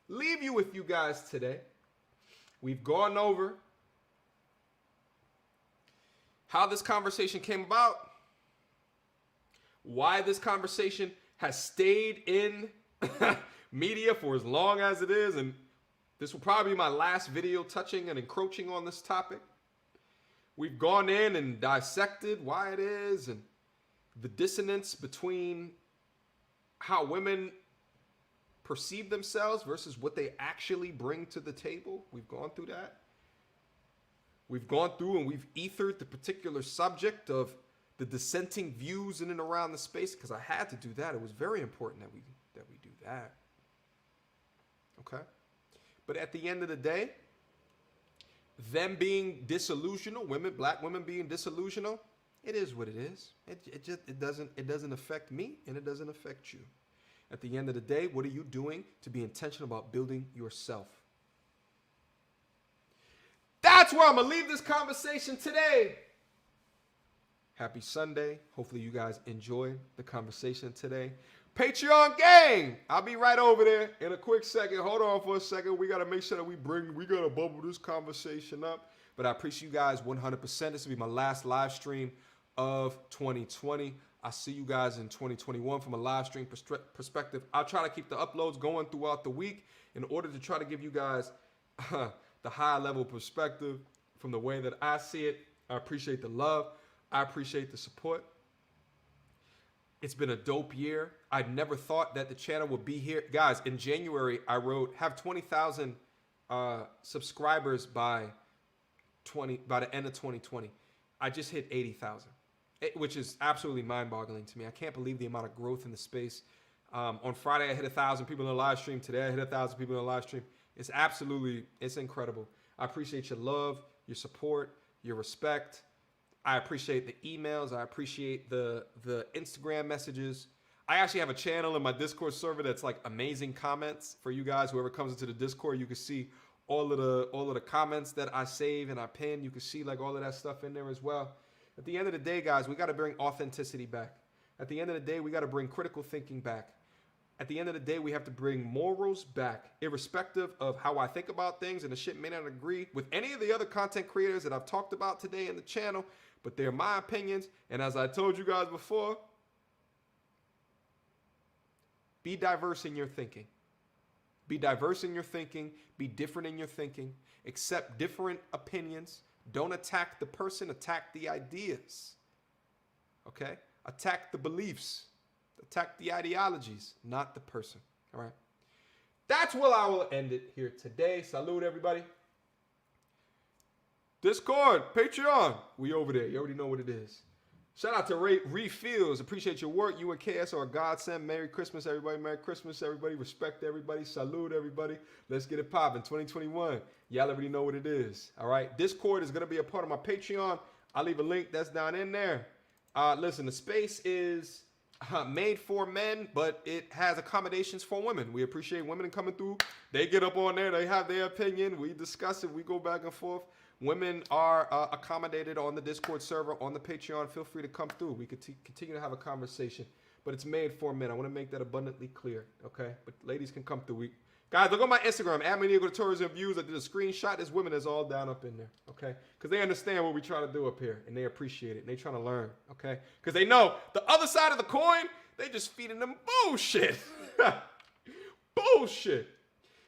leave you with, you guys, today. We've gone over how this conversation came about, why this conversation has stayed in media for as long as it is, and this will probably be my last video touching and encroaching on this topic. We've gone in and dissected why it is and the dissonance between how women perceive themselves versus what they actually bring to the table. We've gone through that. We've gone through and we've ethered the particular subject of the dissenting views in and around the space, because I had to do that. It was very important that we do that. Okay? But at the end of the day, them being disillusional, black women being disillusional, it is what it is. It doesn't affect me, and it doesn't affect you. At the end of the day, what are you doing to be intentional about building yourself? That's where I'm gonna leave this conversation today. Happy Sunday. Hopefully you guys enjoy the conversation today. Patreon gang, I'll be right over there in a quick second. Hold on for a second. We got to make sure that we got to bubble this conversation up. But I appreciate you guys 100%. This will be my last live stream of 2020. I'll see you guys in 2021 from a live stream perspective. I'll try to keep the uploads going throughout the week in order to try to give you guys the high level perspective from the way that I see it. I appreciate the love. I appreciate the support. It's been a dope year. I never thought that the channel would be here. Guys, in January, I wrote, have 20,000 subscribers by the end of 2020. I just hit 80,000, which is absolutely mind-boggling to me. I can't believe the amount of growth in the space. On Friday, I hit 1,000 people in the live stream. Today, I hit 1,000 people in the live stream. It's incredible. I appreciate your love, your support, your respect. I appreciate the emails. I appreciate the Instagram messages. I actually have a channel in my Discord server that's like amazing comments for you guys. Whoever comes into the Discord, you can see all of the comments that I save and I pin. You can see like all of that stuff in there as well. At the end of the day, guys, we got to bring authenticity back. At the end of the day, we got to bring critical thinking back. At the end of the day, we have to bring morals back, irrespective of how I think about things, and the shit may not agree with any of the other content creators that I've talked about today in the channel, but they're my opinions. And as I told you guys before, be diverse in your thinking. Be diverse in your thinking. Be different in your thinking. Accept different opinions. Don't attack the person. Attack the ideas. Okay? Attack the beliefs. Attack the ideologies, not the person. All right? That's where I will end it here today. Salute, everybody. Discord, Patreon, we over there. You already know what it is. Shout out to Ree Fields. Appreciate your work. You and KS are a godsend. Merry Christmas, everybody. Merry Christmas, everybody. Respect everybody. Salute, everybody. Let's get it popping. 2021. Y'all already know what it is. All right. Discord is going to be a part of my Patreon. I'll leave a link that's down in there. Listen, the space is made for men, but it has accommodations for women. We appreciate women coming through. They get up on there. They have their opinion. We discuss it. We go back and forth. Women are accommodated on the Discord server, on the Patreon. Feel free to come through. We could continue to have a conversation, but it's made for men. I want to make that abundantly clear, okay? But ladies can come through. Guys, look on my Instagram, @ManiaCouturesAndViews. I did a screenshot. There's women that's all down up in there, okay? Because they understand what we try to do up here, and they appreciate it, and they trying to learn, okay? Because they know the other side of the coin, they just feeding them bullshit. Bullshit.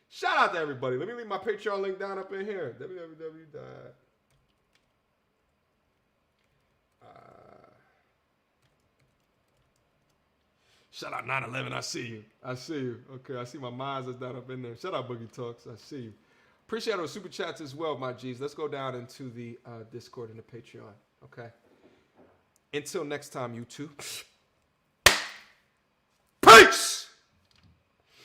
Shout out to everybody. Let me leave my Patreon link down up in here. www. Shout out 9/11. I see you. I see you. Okay, I see my minds is down up in there. Shout out Boogie Talks. I see you. Appreciate our super chats as well, my G's. Let's go down into the Discord and the Patreon. Okay. Until next time, you two.